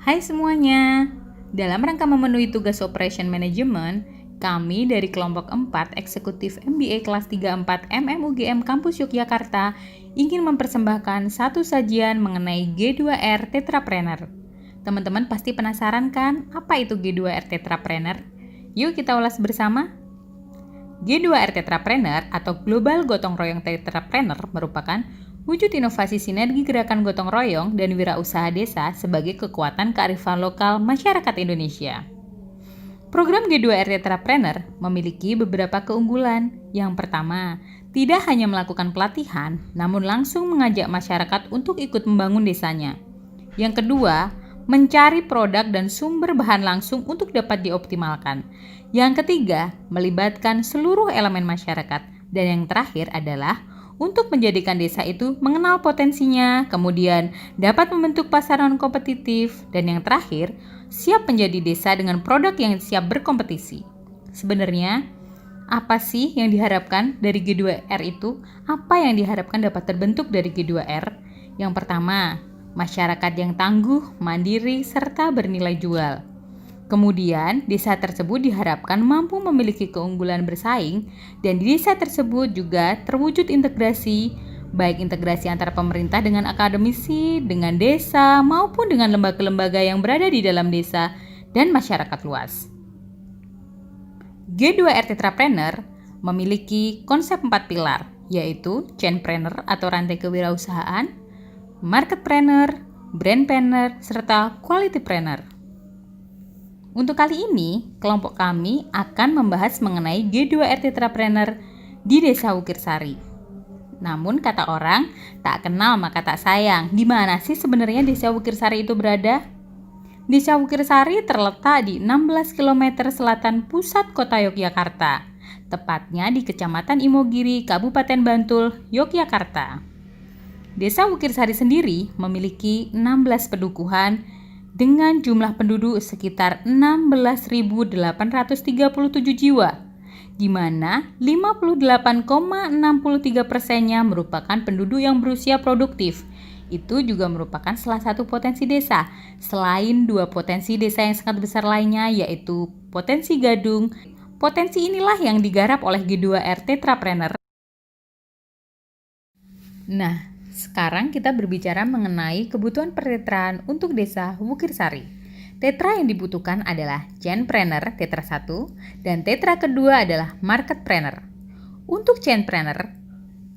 Hai semuanya, dalam rangka memenuhi tugas Operation Management, kami dari kelompok 4 Eksekutif MBA kelas 34 MMUGM Kampus Yogyakarta ingin mempersembahkan satu sajian mengenai G2R Tetrapreneur. Teman-teman pasti penasaran kan, apa itu G2R Tetrapreneur? Yuk kita ulas bersama. G2R Tetrapreneur atau Global Gotong Royong Tetrapreneur merupakan wujud inovasi sinergi gerakan gotong royong dan wirausaha desa sebagai kekuatan kearifan lokal masyarakat Indonesia. Program G2R Tetrapreneur memiliki beberapa keunggulan. Yang pertama, tidak hanya melakukan pelatihan, namun langsung mengajak masyarakat untuk ikut membangun desanya. Yang kedua, mencari produk dan sumber bahan langsung untuk dapat dioptimalkan. Yang ketiga, melibatkan seluruh elemen masyarakat. Dan yang terakhir adalah untuk menjadikan desa itu mengenal potensinya, kemudian dapat membentuk pasaran kompetitif, dan yang terakhir, siap menjadi desa dengan produk yang siap berkompetisi. Sebenarnya, apa sih yang diharapkan dari G2R itu? Apa yang diharapkan dapat terbentuk dari G2R? Yang pertama, masyarakat yang tangguh, mandiri, serta bernilai jual. Kemudian, desa tersebut diharapkan mampu memiliki keunggulan bersaing dan di desa tersebut juga terwujud integrasi, baik integrasi antara pemerintah dengan akademisi, dengan desa, maupun dengan lembaga-lembaga yang berada di dalam desa dan masyarakat luas. G2R Tetrapreneur memiliki konsep 4 pilar, yaitu Chainpreneur atau rantai kewirausahaan, Marketpreneur, Brandpreneur, serta Qualitypreneur. Untuk kali ini, kelompok kami akan membahas mengenai G2R Tetrapreneur di Desa Wukirsari. Namun kata orang, tak kenal maka tak sayang. Di mana sih sebenarnya Desa Wukirsari itu berada? Desa Wukirsari terletak di 16 km selatan pusat kota Yogyakarta, tepatnya di Kecamatan Imogiri, Kabupaten Bantul, Yogyakarta. Desa Wukirsari sendiri memiliki 16 pedukuhan dengan jumlah penduduk sekitar 16.837 jiwa, di mana 58,63%-nya merupakan penduduk yang berusia produktif. Itu juga merupakan salah satu potensi desa, selain dua potensi desa yang sangat besar lainnya, yaitu potensi Gadung. Potensi inilah yang digarap oleh G2R Tetrapreneur. Nah, sekarang kita berbicara mengenai kebutuhan pertetraan untuk desa Wukirsari. Tetra yang dibutuhkan adalah Chainpreneur Tetra 1 dan Tetra kedua adalah Marketpreneur. Untuk Chainpreneur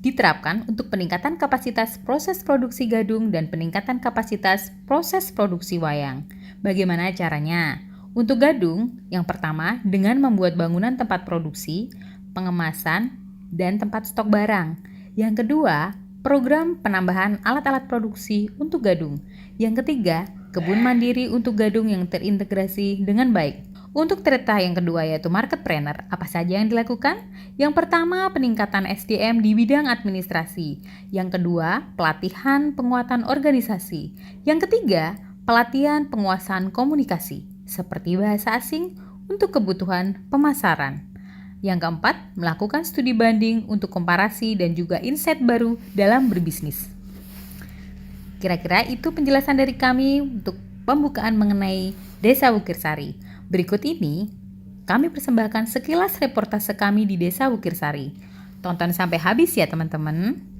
diterapkan untuk peningkatan kapasitas proses produksi gadung dan peningkatan kapasitas proses produksi wayang. Bagaimana caranya? Untuk gadung, yang pertama dengan membuat bangunan tempat produksi, pengemasan, dan tempat stok barang. Yang kedua, program penambahan alat-alat produksi untuk gadung. Yang ketiga, kebun mandiri untuk gadung yang terintegrasi dengan baik. Untuk Tetra yang kedua yaitu Marketpreneur, apa saja yang dilakukan? Yang pertama, peningkatan SDM di bidang administrasi. Yang kedua, pelatihan penguatan organisasi. Yang ketiga, pelatihan penguasaan komunikasi, seperti bahasa asing untuk kebutuhan pemasaran. Yang keempat, melakukan studi banding untuk komparasi dan juga insight baru dalam berbisnis. Kira-kira itu penjelasan dari kami untuk pembukaan mengenai Desa Wukirsari. Berikut ini, kami persembahkan sekilas reportase kami di Desa Wukirsari. Tonton sampai habis ya teman-teman.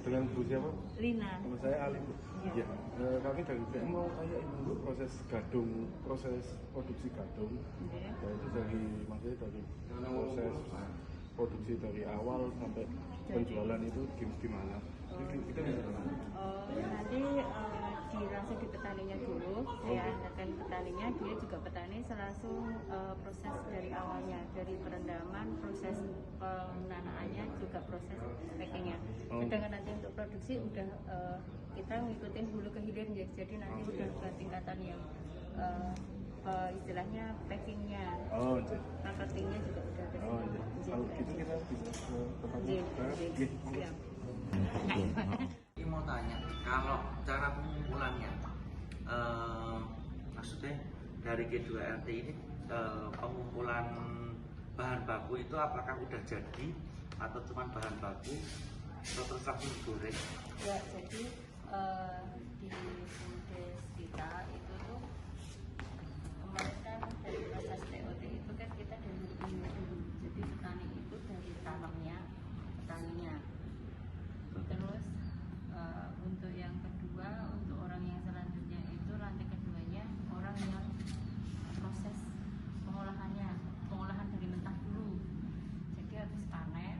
Dengan Bu siapa? Lina. Nama saya Ali. Ya. Kami dari BM mau tanya dulu proses produksi gadung. Ya. Yaitu maksudnya dari proses produksi dari awal sampai penjualan itu gimana? Itu gimana? Nanti langsung di petaninya dulu. Saya ajarkan petaninya, dia juga petani langsung proses dari awalnya, dari perendaman, proses penanaannya, juga proses packingnya. Sedangkan nanti untuk produksi udah kita ngikutin hulu ke hilir, jadi nanti udah ke tingkatan yang istilahnya packingnya, marketingnya juga udah ada. Kalau gitu kita bisa ke tempatnya. Siap. Ini mau tanya, kalau cara pengumpulannya, maksudnya dari G2RT ini pengumpulan bahan baku itu apakah udah jadi atau cuma bahan baku atau terus langsung digoreng? Ya, jadi di BUMDes kita itu tuh kemarin kan dari proses TOT itu kan kita dari hulu dulu. Jadi petani itu dari tanamnya, petaninya. Terus untuk yang kedua, untuk orang yang selanjutnya itu lantai keduanya orang yang proses pengolahan dari mentah dulu. Jadi habis panen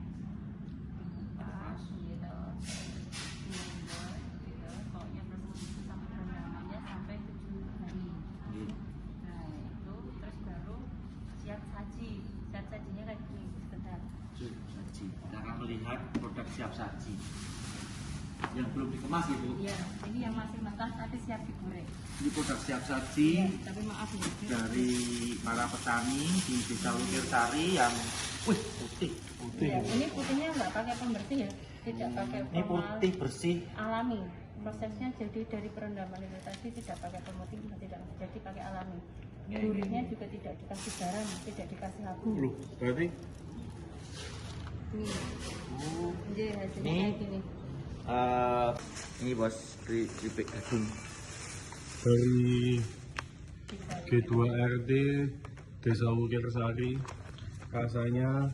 dikupas gitu, diambil gitu, pokoknya proses itu sampai perendamannya sampai 7 hari. Nah itu terus baru siap saji. Siap sajinya kayak gini, sebentar. Saji. Kita akan melihat produk siap saji yang belum dikemas ibu. Iya, ini yang masih mentah tapi siap digoreng. Ini produk siap saji Iya, tapi maaf ya. dari para petani di Desa Wukirsari yang putih. Iya, ini putihnya nggak pakai pembersih ya, tidak pakai Ini putih bersih. alami. Prosesnya jadi dari perendaman itu tadi tidak pakai pemutih, tidak jadi pakai alami. Gurihnya juga tidak dikasih garam, tidak dikasih abu. Loh, berarti Jadi hasilnya Ini- kayak gini. Ini bos keripik gadung. dari G2RT Desa Wukirsari, rasanya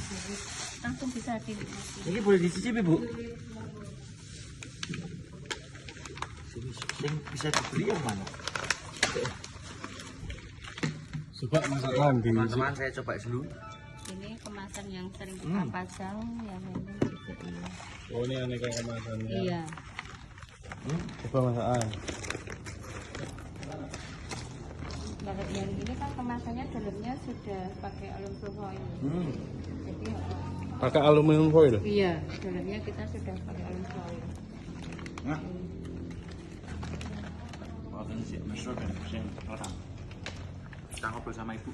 Jadi langsung bisa dinikmati. Ini boleh dicicipi bu? Sing bisa dibeli yang mana? coba masakan di Teman-teman saya coba dulu. Ini kemasan yang sering kita pasang, yang ini juga ini. Oh, ini aneka kemasannya. Iya. Coba masakan. Nah, yang ini kan kemasannya dalamnya sudah pakai aluminium foil. Jadi Pakai aluminium foil. iya, dalamnya kita sudah pakai aluminium foil. Nah, ini sih mesra dan yang orang. Kita ngobrol sama ibu.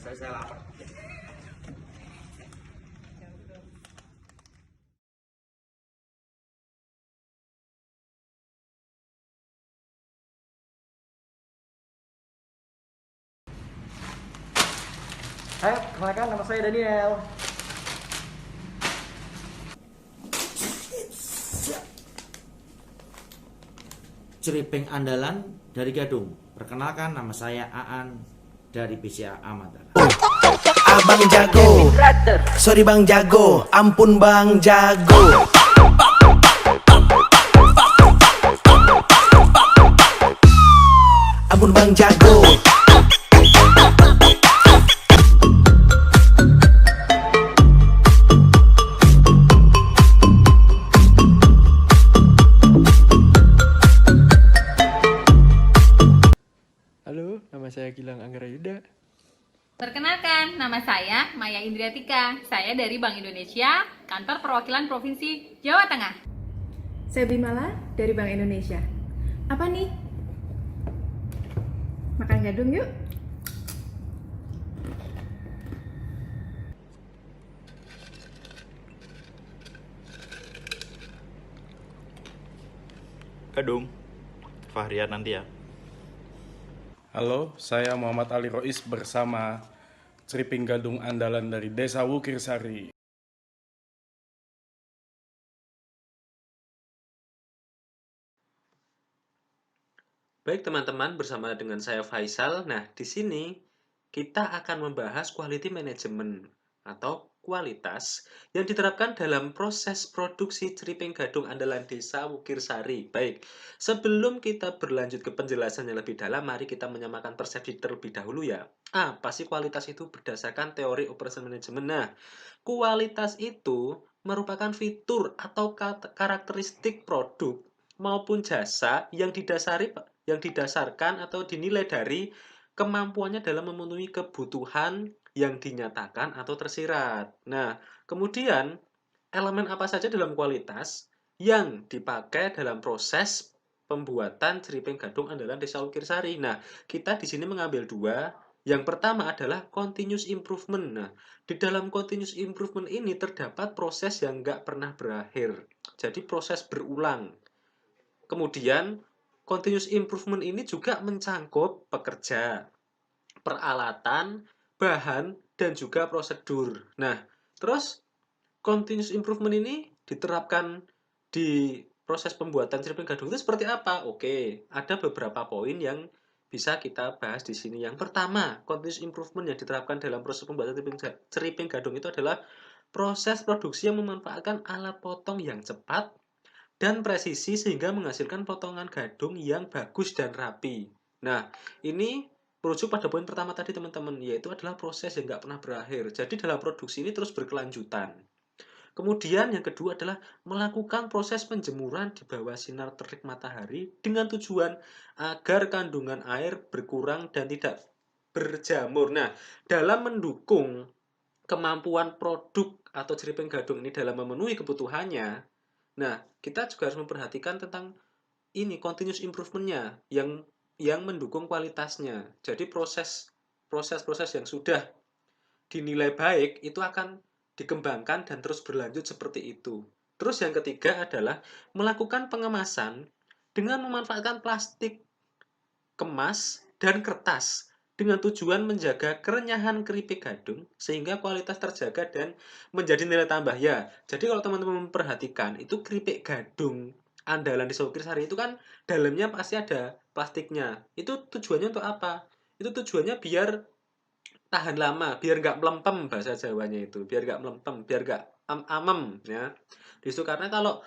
Saya lapar. Hai, kenalkan nama saya Daniel. Ceripeng andalan dari Gadung. Perkenalkan nama saya Aan dari BCA Amatara. Abang jago, sorry bang jago, ampun bang jago. Ampun bang jago. Halo, nama saya Gilang Anggara Yuda. Perkenalkan, nama saya Maya Indriatika. Saya dari Bank Indonesia, Kantor Perwakilan Provinsi Jawa Tengah. Saya Bimala dari Bank Indonesia. Apa nih? Makan gadung yuk. Gadung, Fahrian nanti ya. Halo, saya Muhammad Ali Rois bersama Ceriping Gadung andalan dari Desa Wukirsari. Baik teman-teman, bersama dengan saya Faisal. Nah, di sini kita akan membahas quality management atau kualitas yang diterapkan dalam proses produksi ceriping gadung andalan Desa Wukirsari. Baik, sebelum kita berlanjut ke penjelasan yang lebih dalam, mari kita menyamakan persepsi terlebih dahulu ya. Apa sih kualitas itu berdasarkan teori operation management? Nah, kualitas itu merupakan fitur atau karakteristik produk maupun jasa yang didasarkan atau dinilai dari kemampuannya dalam memenuhi kebutuhan yang dinyatakan atau tersirat. Nah, kemudian elemen apa saja dalam kualitas yang dipakai dalam proses pembuatan ceriping gadung andalan Desa Wukirsari. Nah, kita di sini mengambil dua. Yang pertama adalah continuous improvement. Nah, di dalam continuous improvement ini terdapat proses yang nggak pernah berakhir. Jadi proses berulang. Kemudian continuous improvement ini juga mencangkup pekerja, peralatan, bahan, dan juga prosedur. Nah, terus continuous improvement ini diterapkan di proses pembuatan ceriping gadung itu seperti apa? Oke, ada beberapa poin yang bisa kita bahas di sini. Yang pertama, continuous improvement yang diterapkan dalam proses pembuatan ceriping gadung itu adalah proses produksi yang memanfaatkan alat potong yang cepat dan presisi sehingga menghasilkan potongan gadung yang bagus dan rapi. Nah, ini merujuk pada poin pertama tadi teman-teman, yaitu adalah proses yang nggak pernah berakhir. Jadi dalam produksi ini terus berkelanjutan. Kemudian yang kedua adalah melakukan proses penjemuran di bawah sinar terik matahari dengan tujuan agar kandungan air berkurang dan tidak berjamur. Nah, dalam mendukung kemampuan produk atau ceriping gadung ini dalam memenuhi kebutuhannya, nah kita juga harus memperhatikan tentang ini continuous improvement-nya yang mendukung kualitasnya. Jadi proses yang sudah dinilai baik itu akan dikembangkan dan terus berlanjut seperti itu. Terus yang ketiga adalah melakukan pengemasan dengan memanfaatkan plastik kemas dan kertas dengan tujuan menjaga kerenyahan keripik gadung sehingga kualitas terjaga dan menjadi nilai tambah ya. Jadi kalau teman-teman memperhatikan itu keripik gadung andalan di Sari itu kan dalamnya pasti ada plastiknya. Itu tujuannya untuk apa? Itu tujuannya biar tahan lama, biar nggak melempem bahasa Jawanya itu, biar nggak melempem, biar nggak amem ya. Justru karena kalau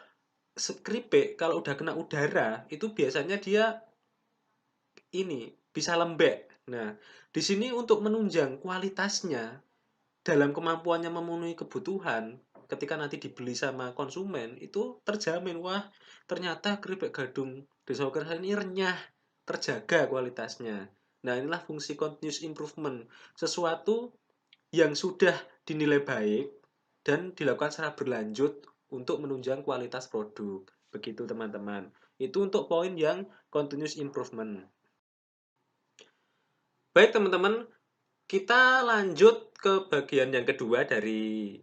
keripik kalau udah kena udara itu biasanya dia ini bisa lembek. Nah, di sini untuk menunjang kualitasnya dalam kemampuannya memenuhi kebutuhan ketika nanti dibeli sama konsumen itu terjamin, wah ternyata keripik gadung Desa Wokersa ini renyah, terjaga kualitasnya. Nah, inilah fungsi continuous improvement, sesuatu yang sudah dinilai baik dan dilakukan secara berlanjut untuk menunjang kualitas produk. Begitu teman-teman. Itu untuk poin yang continuous improvement. Baik teman-teman, kita lanjut ke bagian yang kedua dari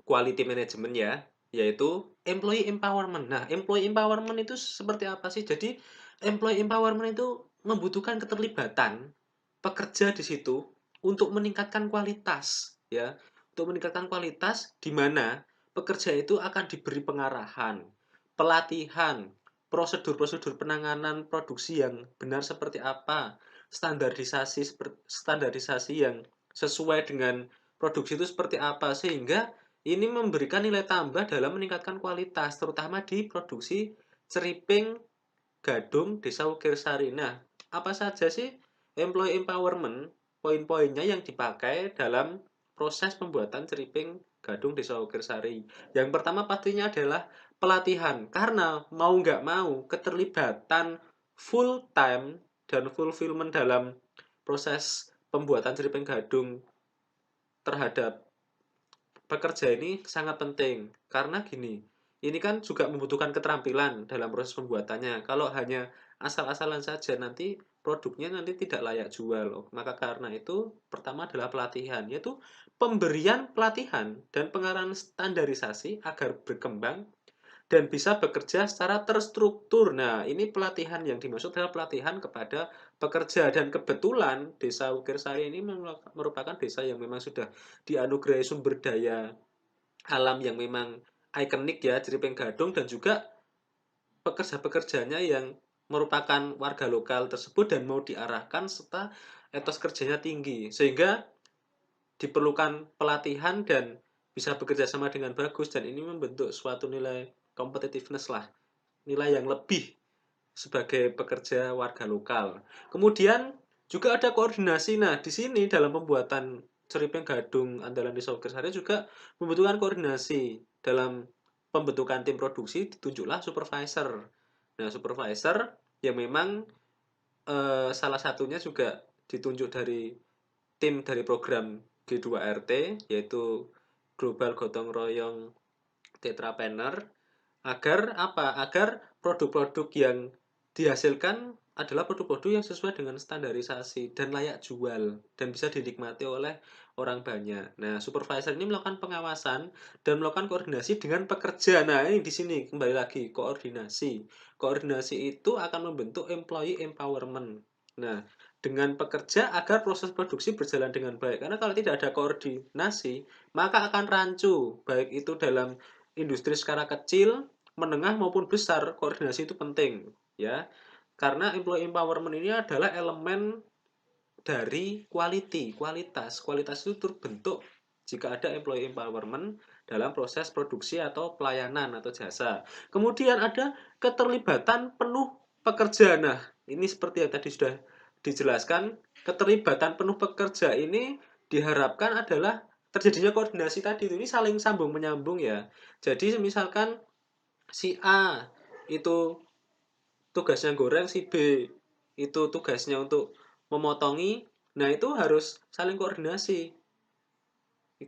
quality management ya, yaitu employee empowerment. Nah, employee empowerment itu seperti apa sih? Jadi, employee empowerment itu membutuhkan keterlibatan pekerja di situ untuk meningkatkan kualitas ya. Untuk meningkatkan kualitas di mana pekerja itu akan diberi pengarahan, pelatihan, prosedur-prosedur penanganan produksi yang benar seperti apa, standarisasi yang sesuai dengan produksi itu seperti apa sehingga ini memberikan nilai tambah dalam meningkatkan kualitas terutama di produksi ceriping gadung Desa Wokirsari. Nah, apa saja sih employee empowerment poin-poinnya yang dipakai dalam proses pembuatan ceriping gadung Desa Wokirsari? Yang pertama pastinya adalah pelatihan, karena mau nggak mau keterlibatan full time dan fulfillment dalam proses pembuatan ceriping gadung terhadap pekerja ini sangat penting. Karena gini, ini kan juga membutuhkan keterampilan dalam proses pembuatannya. Kalau hanya asal-asalan saja nanti produknya nanti tidak layak jual. Maka karena itu pertama adalah pelatihan, yaitu pemberian pelatihan dan pengarahan standarisasi agar berkembang dan bisa bekerja secara terstruktur. Nah, ini pelatihan yang dimaksud adalah pelatihan kepada pekerja. Dan kebetulan Desa Wokirsari ini merupakan desa yang memang sudah dianugerahi sumber daya alam yang memang ikonik ya, ceriping gadung, dan juga pekerja-pekerjanya yang merupakan warga lokal tersebut dan mau diarahkan serta etos kerjanya tinggi. Sehingga diperlukan pelatihan dan bisa bekerja sama dengan bagus, dan ini membentuk suatu nilai competitiveness lah, nilai yang lebih sebagai pekerja warga lokal. Kemudian juga ada koordinasi. Nah, di sini dalam pembuatan ceriping gadung andalan Desa Wokirsari juga membutuhkan koordinasi. Dalam pembentukan tim produksi ditunjuklah supervisor. Nah, supervisor yang memang salah satunya juga ditunjuk dari tim dari program G2RT, yaitu Global Gotong Royong Tetrapreneur. Agar apa? Agar produk-produk yang dihasilkan adalah produk-produk yang sesuai dengan standarisasi dan layak jual dan bisa dinikmati oleh orang banyak. Nah, supervisor ini melakukan pengawasan dan melakukan koordinasi dengan pekerja. Nah, ini di sini kembali lagi koordinasi. Koordinasi itu akan membentuk employee empowerment. Nah, dengan pekerja agar proses produksi berjalan dengan baik. Karena kalau tidak ada koordinasi, maka akan rancu, baik itu dalam industri skala kecil, menengah maupun besar. Koordinasi itu penting, ya. Karena employee empowerment ini adalah elemen dari kualitas. Kualitas itu terbentuk jika ada employee empowerment dalam proses produksi atau pelayanan atau jasa. Kemudian ada keterlibatan penuh pekerja. Nah, ini seperti yang tadi sudah dijelaskan, keterlibatan penuh pekerja ini diharapkan adalah terjadinya koordinasi tadi ini saling sambung menyambung ya. Jadi misalkan si A itu tugasnya goreng, si B itu tugasnya untuk memotongi. Nah, itu harus saling koordinasi.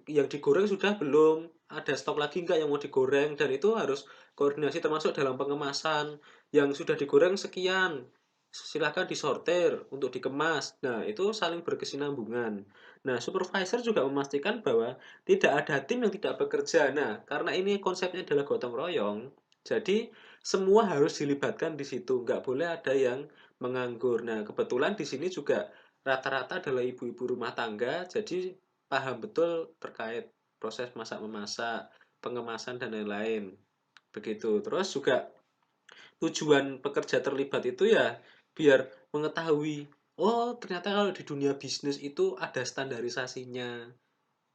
Yang digoreng sudah belum, ada stok lagi enggak yang mau digoreng, dan itu harus koordinasi termasuk dalam pengemasan. Yang sudah digoreng sekian, silahkan disortir untuk dikemas. Nah, itu saling berkesinambungan. Nah, supervisor juga memastikan bahwa tidak ada tim yang tidak bekerja. Nah, karena ini konsepnya adalah gotong royong, jadi semua harus dilibatkan di situ. Nggak boleh ada yang menganggur. Nah, kebetulan di sini juga rata-rata adalah ibu-ibu rumah tangga, jadi paham betul terkait proses masak-memasak, pengemasan, dan lain-lain. Begitu. Terus juga tujuan pekerja terlibat itu ya biar mengetahui, oh ternyata kalau di dunia bisnis itu ada standarisasinya,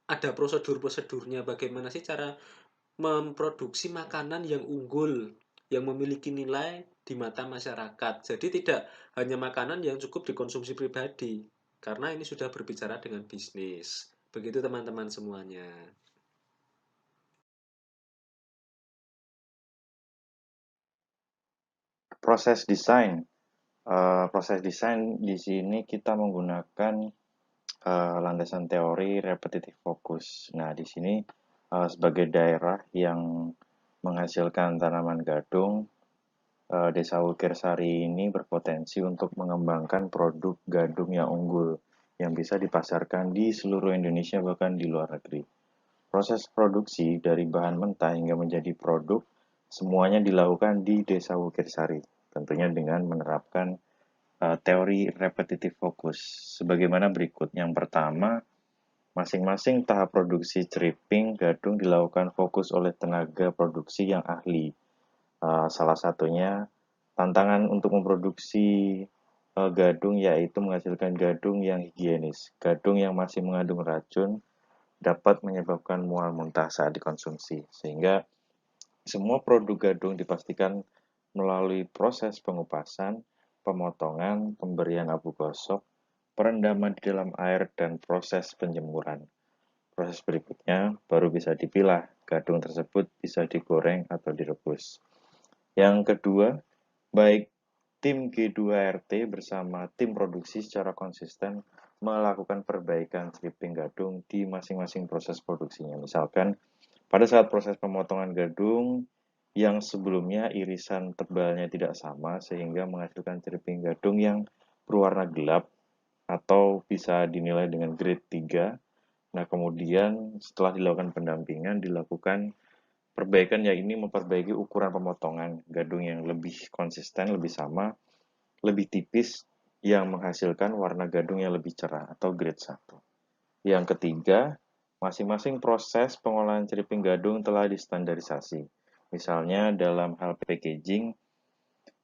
ada prosedur-prosedurnya, bagaimana sih cara memproduksi makanan yang unggul, yang memiliki nilai di mata masyarakat. Jadi tidak hanya makanan yang cukup dikonsumsi pribadi, karena ini sudah berbicara dengan bisnis. Begitu teman-teman semuanya. Proses desain. Proses desain di sini kita menggunakan landasan teori repetitif fokus. Nah, di sini sebagai daerah yang menghasilkan tanaman gadung, Desa Wukirsari ini berpotensi untuk mengembangkan produk gadung yang unggul yang bisa dipasarkan di seluruh Indonesia bahkan di luar negeri. Proses produksi dari bahan mentah hingga menjadi produk semuanya dilakukan di Desa Wukirsari, tentunya dengan menerapkan teori repetitif fokus sebagaimana berikut. Yang pertama, masing-masing tahap produksi ceriping gadung dilakukan fokus oleh tenaga produksi yang ahli. Salah satunya tantangan untuk memproduksi gadung yaitu menghasilkan gadung yang higienis. Gadung yang masih mengandung racun dapat menyebabkan mual muntah saat dikonsumsi, sehingga semua produk gadung dipastikan melalui proses pengupasan, pemotongan, pemberian abu gosok, perendaman di dalam air, dan proses penjemuran. Proses berikutnya baru bisa dipilah, gadung tersebut bisa digoreng atau direbus. Yang kedua, baik tim G2RT bersama tim produksi secara konsisten melakukan perbaikan stripping gadung di masing-masing proses produksinya. Misalkan, pada saat proses pemotongan gadung yang sebelumnya irisan tebalnya tidak sama sehingga menghasilkan stripping gadung yang berwarna gelap atau bisa dinilai dengan grade 3. Nah, kemudian setelah dilakukan pendampingan, dilakukan perbaikan, yang ini memperbaiki ukuran pemotongan gadung yang lebih konsisten, lebih sama, lebih tipis, yang menghasilkan warna gadung yang lebih cerah atau grade 1. Yang ketiga, masing-masing proses pengolahan ceriping gadung telah distandarisasi. Misalnya dalam hal packaging,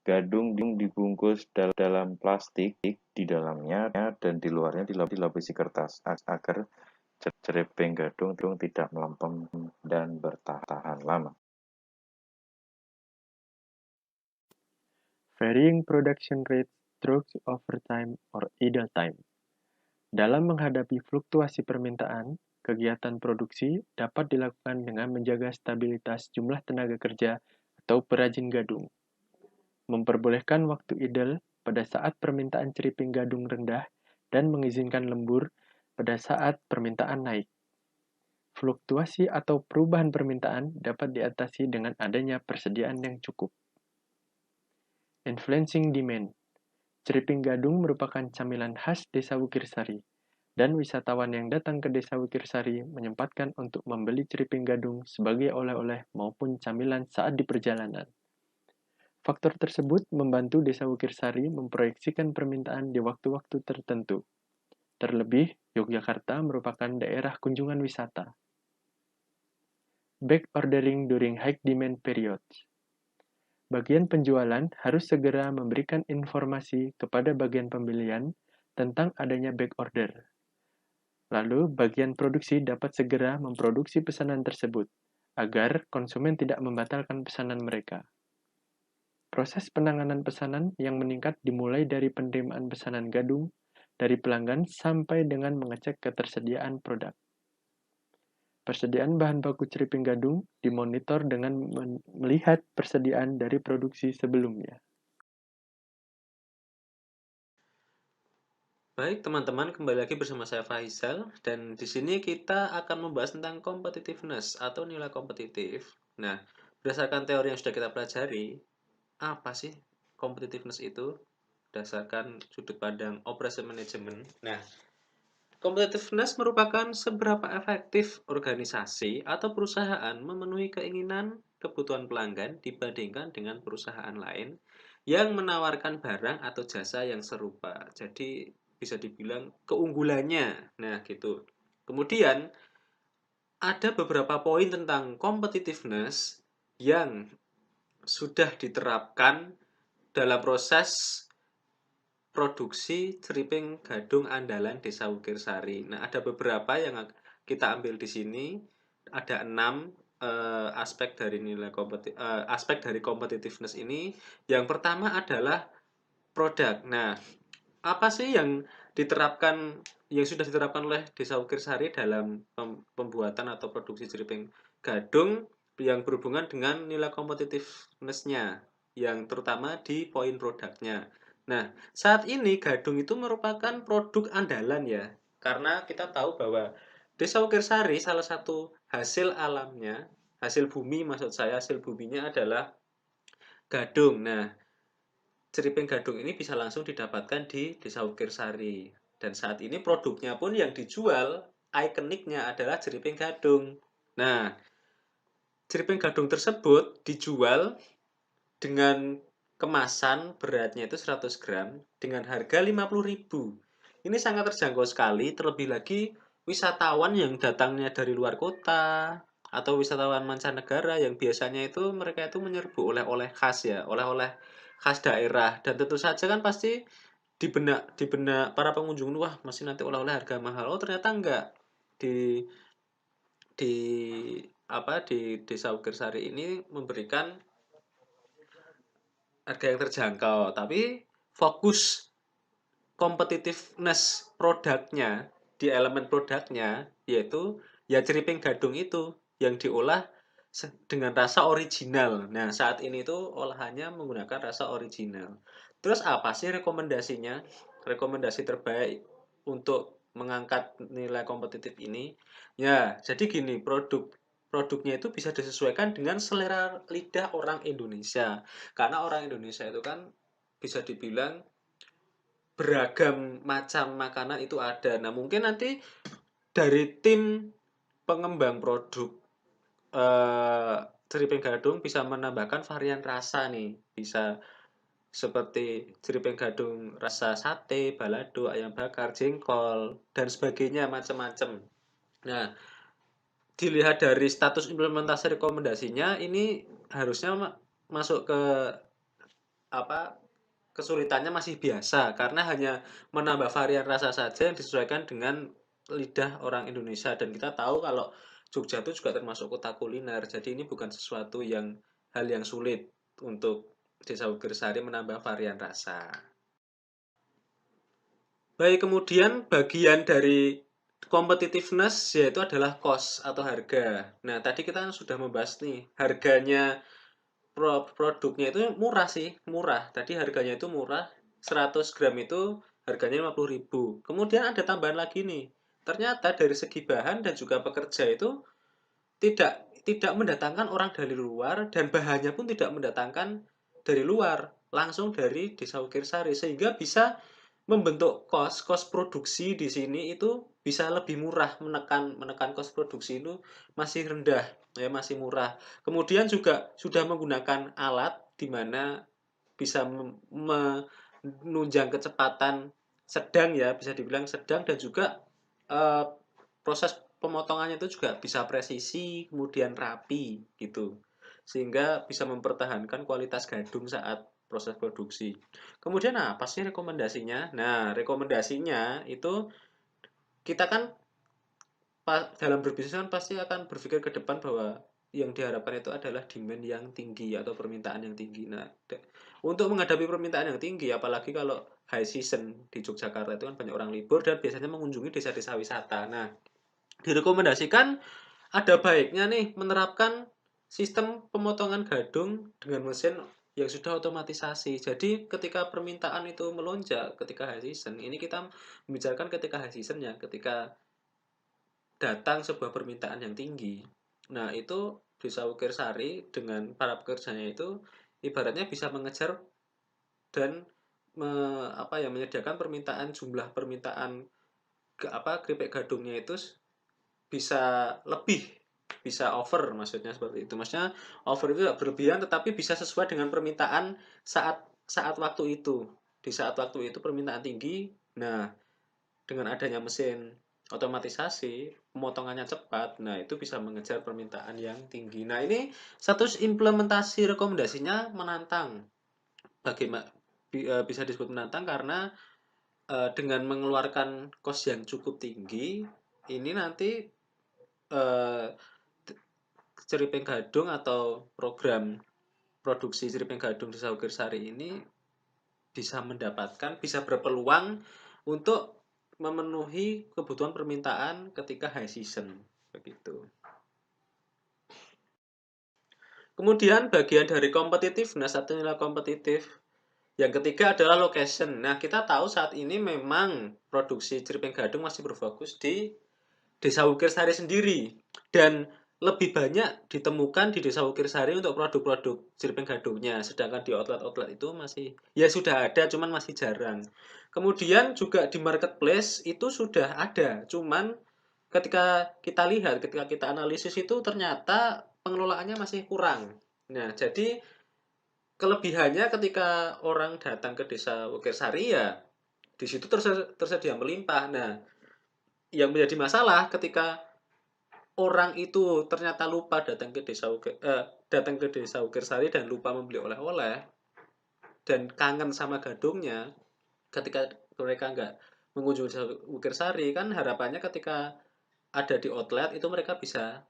gadung dibungkus dalam plastik di dalamnya dan di luarnya dilapisi kertas agar ceriping gadung tidak melempem dan bertahan lama. Varying production rate through overtime or idle time. Dalam menghadapi fluktuasi permintaan, kegiatan produksi dapat dilakukan dengan menjaga stabilitas jumlah tenaga kerja atau perajin gadung. Memperbolehkan waktu idle pada saat permintaan ceriping gadung rendah dan mengizinkan lembur pada saat permintaan naik. Fluktuasi atau perubahan permintaan dapat diatasi dengan adanya persediaan yang cukup. Influencing demand. Ceriping gadung merupakan camilan khas Desa Wukirsari, dan wisatawan yang datang ke Desa Wukirsari menyempatkan untuk membeli ceriping gadung sebagai oleh-oleh maupun camilan saat di perjalanan. Faktor tersebut membantu Desa Wukirsari memproyeksikan permintaan di waktu-waktu tertentu. Terlebih, Yogyakarta merupakan daerah kunjungan wisata. Back ordering during high demand periods. Bagian penjualan harus segera memberikan informasi kepada bagian pembelian tentang adanya back order. Lalu, bagian produksi dapat segera memproduksi pesanan tersebut, agar konsumen tidak membatalkan pesanan mereka. Proses penanganan pesanan yang meningkat dimulai dari penerimaan pesanan gadung dari pelanggan sampai dengan mengecek ketersediaan produk. Persediaan bahan baku ceriping gadung dimonitor dengan melihat persediaan dari produksi sebelumnya. Baik, teman-teman, kembali lagi bersama saya Faisal, dan di sini kita akan membahas tentang competitiveness atau nilai kompetitif. Nah, berdasarkan teori yang sudah kita pelajari, apa sih competitiveness itu? Berdasarkan sudut pandang operation management. Nah, competitiveness merupakan seberapa efektif organisasi atau perusahaan memenuhi keinginan kebutuhan pelanggan dibandingkan dengan perusahaan lain yang menawarkan barang atau jasa yang serupa. Jadi bisa dibilang keunggulannya. Nah, gitu. Kemudian ada beberapa poin tentang competitiveness yang sudah diterapkan dalam proses produksi ceriping gadung andalan Desa Wukirsari. Nah, ada beberapa yang kita ambil di sini. Ada 6 aspek dari aspek dari competitiveness ini. Yang pertama adalah produk. Nah, apa sih yang sudah diterapkan oleh Desa Wukirsari dalam pembuatan atau produksi ceriping gadung yang berhubungan dengan nilai competitiveness-nya, yang terutama di poin produknya. Nah, saat ini gadung itu merupakan produk andalan ya, karena kita tahu bahwa Desa Wukirsari salah satu hasil alamnya, hasil bumi maksud saya, hasil buminya adalah gadung. Nah, ceriping gadung ini bisa langsung didapatkan di Desa Wukirsari. Dan saat ini produknya pun yang dijual, ikoniknya adalah ceriping gadung. Nah, ceriping gadung tersebut dijual dengan kemasan beratnya itu 100 gram dengan harga 50.000. Ini sangat terjangkau sekali, terlebih lagi wisatawan yang datangnya dari luar kota atau wisatawan mancanegara yang biasanya itu mereka itu menyerbu oleh-oleh khas ya, oleh-oleh khas daerah, dan tentu saja kan pasti di benak para pengunjung, wah masih nanti oleh-oleh harga mahal. Oh, ternyata enggak. Di Desa Wukirsari ini memberikan harga yang terjangkau, tapi fokus competitiveness produknya di elemen produknya yaitu ya ceriping gadung itu yang diolah dengan rasa original. Nah, saat ini tuh olahannya menggunakan rasa original. Terus apa sih rekomendasinya? Rekomendasi terbaik untuk mengangkat nilai kompetitif ini? Ya, jadi gini, produknya itu bisa disesuaikan dengan selera lidah orang Indonesia. Karena orang Indonesia itu kan bisa dibilang beragam macam makanan itu ada. Nah, mungkin nanti dari tim pengembang produk ceriping gadung bisa menambahkan varian rasa nih. Bisa seperti ceriping gadung rasa sate, balado, ayam bakar, jengkol, dan sebagainya, macam-macam. Nah, dilihat dari status implementasi rekomendasinya, ini harusnya masuk ke kesulitannya masih biasa, karena hanya menambah varian rasa saja yang disesuaikan dengan lidah orang Indonesia, dan kita tahu kalau Jogja itu juga termasuk kota kuliner, jadi ini bukan sesuatu hal yang sulit untuk Desa Wukirsari menambah varian rasa. Baik, kemudian bagian dari competitiveness yaitu adalah cost atau harga. Nah, tadi kita sudah membahas nih, harganya produknya itu murah sih, murah. Tadi harganya itu murah, 100 gram itu harganya 50.000. Kemudian ada tambahan lagi nih. Ternyata dari segi bahan dan juga pekerja itu tidak mendatangkan orang dari luar, dan bahannya pun tidak mendatangkan dari luar. langsung dari Desa Wukirsari, sehingga bisa membentuk kos produksi di sini itu bisa lebih murah, menekan kos produksi itu masih rendah, ya masih murah. Kemudian juga sudah menggunakan alat di mana bisa menunjang kecepatan sedang, ya bisa dibilang sedang, dan juga proses pemotongannya itu juga bisa presisi, kemudian rapi gitu, sehingga bisa mempertahankan kualitas gadung saat proses produksi. Kemudian apa sih rekomendasinya? Nah, rekomendasinya itu kita kan dalam berbisnis kan pasti akan berpikir ke depan bahwa yang diharapkan itu adalah demand yang tinggi atau permintaan yang tinggi. Nah, untuk menghadapi permintaan yang tinggi, apalagi kalau high season di Yogyakarta itu kan banyak orang libur dan biasanya mengunjungi desa-desa wisata. Nah, direkomendasikan ada baiknya nih menerapkan sistem pemotongan gadung dengan mesin yang sudah otomatisasi. Jadi ketika permintaan itu melonjak ketika high season, ini kita membicarakan ketika high season ya, ketika datang sebuah permintaan yang tinggi. Nah, itu Desa Wukirsari dengan para pekerjanya itu ibaratnya bisa mengejar dan menyediakan jumlah permintaan keripik gadungnya itu bisa lebih, bisa over, maksudnya seperti itu. Maksudnya over itu tidak berlebihan tetapi bisa sesuai dengan permintaan saat waktu itu. Di saat waktu itu permintaan tinggi. Nah, dengan adanya mesin otomatisasi, pemotongannya cepat, nah itu bisa mengejar permintaan yang tinggi. Nah, ini status implementasi rekomendasinya menantang. Bagaimana bisa disebut menantang karena dengan mengeluarkan kos yang cukup tinggi, ini nanti ceripeng gadung atau program produksi ceripeng gadung di Wukirsari ini bisa berpeluang untuk memenuhi kebutuhan permintaan ketika high season, begitu. Kemudian bagian dari competitiveness atau nilai kompetitif. Yang ketiga adalah location. Nah, kita tahu saat ini memang produksi ceripeng gadung masih berfokus di Desa Wukirsari sendiri, dan lebih banyak ditemukan di Desa Wukirsari untuk produk-produk ceripeng gadungnya, sedangkan di outlet-outlet itu masih ya sudah ada, cuman masih jarang. Kemudian juga di marketplace itu sudah ada, cuman ketika kita analisis itu ternyata pengelolaannya masih kurang. Nah, jadi kelebihannya ketika orang datang ke Desa Wukirsari ya di situ tersedia melimpah. Nah, yang menjadi masalah ketika orang itu ternyata lupa datang ke Desa Wukirsari dan lupa membeli oleh-oleh dan kangen sama gadungnya, ketika mereka nggak mengunjungi Desa Wukirsari, kan harapannya ketika ada di outlet itu mereka bisa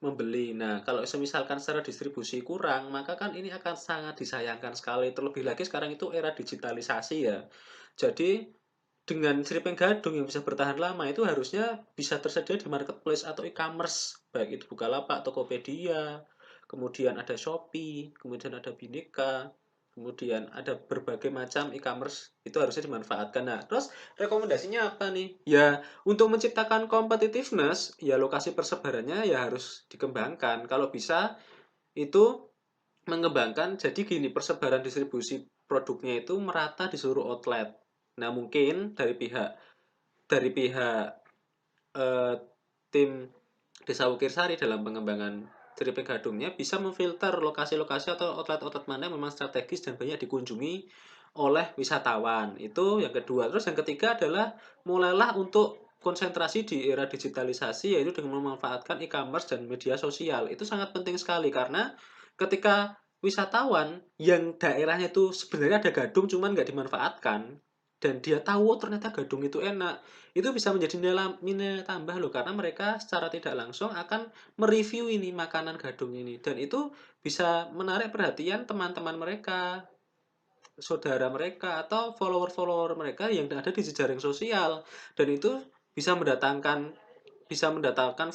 membeli. Nah, kalau misalkan secara distribusi kurang, maka kan ini akan sangat disayangkan sekali. Terlebih lagi sekarang itu era digitalisasi ya. Jadi dengan ceripeng gadung yang bisa bertahan lama itu harusnya bisa tersedia di marketplace atau e-commerce, baik itu Bukalapak, Tokopedia, kemudian ada Shopee, kemudian ada Bineka, kemudian ada berbagai macam e-commerce, itu harusnya dimanfaatkan. Nah, terus rekomendasinya apa nih? Ya, untuk menciptakan competitiveness, ya lokasi persebarannya ya harus dikembangkan. Kalau bisa itu mengembangkan, jadi gini, persebaran distribusi produknya itu merata di seluruh outlet. Nah, mungkin dari pihak tim Desa Wukirsari dalam pengembangan ceripeng gadungnya bisa memfilter lokasi-lokasi atau outlet-outlet mana yang memang strategis dan banyak dikunjungi oleh wisatawan. Itu yang kedua. Terus yang ketiga adalah mulailah untuk konsentrasi di era digitalisasi, yaitu dengan memanfaatkan e-commerce dan media sosial. Itu sangat penting sekali karena ketika wisatawan yang daerahnya itu sebenarnya ada gadung cuman nggak dimanfaatkan, dan dia tahu ternyata gadung itu enak, itu bisa menjadi nilai tambah loh, karena mereka secara tidak langsung akan mereview ini makanan gadung ini, dan itu bisa menarik perhatian teman-teman mereka, saudara mereka, atau follower-follower mereka yang ada di jejaring sosial, dan itu bisa mendatangkan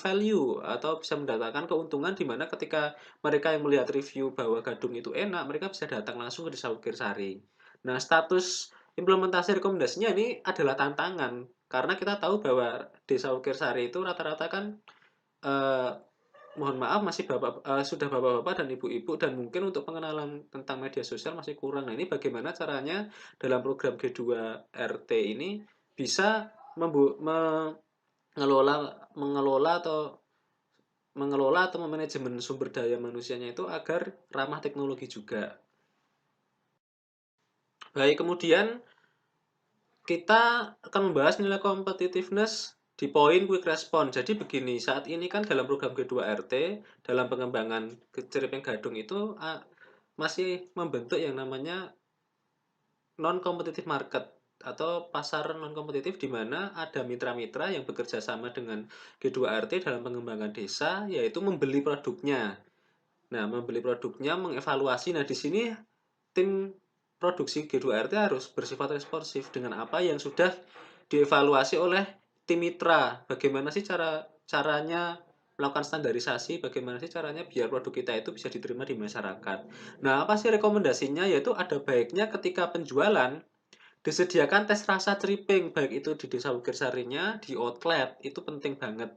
value atau bisa mendatangkan keuntungan, di mana ketika mereka yang melihat review bahwa gadung itu enak, mereka bisa datang langsung ke Desa Wukirsari. Nah, status implementasi rekomendasinya ini adalah tantangan, karena kita tahu bahwa Desa Wukirsari itu rata-rata kan mohon maaf sudah bapak-bapak dan ibu-ibu, dan mungkin untuk pengenalan tentang media sosial masih kurang. Nah, ini bagaimana caranya dalam program G2RT ini bisa mengelola atau memanajemen sumber daya manusianya itu agar ramah teknologi juga. Baik, kemudian kita akan membahas nilai competitiveness di poin quick response. Jadi begini, saat ini kan dalam program G2RT, dalam pengembangan ceripeng gadung itu masih membentuk yang namanya non-competitive market atau pasar non-kompetitif, di mana ada mitra-mitra yang bekerja sama dengan G2RT dalam pengembangan desa, yaitu membeli produknya. Nah, membeli produknya, mengevaluasi. Nah, di sini tim produksi G2RT harus bersifat responsif dengan apa yang sudah dievaluasi oleh tim mitra. Bagaimana sih caranya melakukan standarisasi, bagaimana sih caranya biar produk kita itu bisa diterima di masyarakat. Nah, apa sih rekomendasinya? Yaitu ada baiknya ketika penjualan disediakan tes rasa ceriping, baik itu di desa Bukir Sarinya, di outlet, itu penting banget.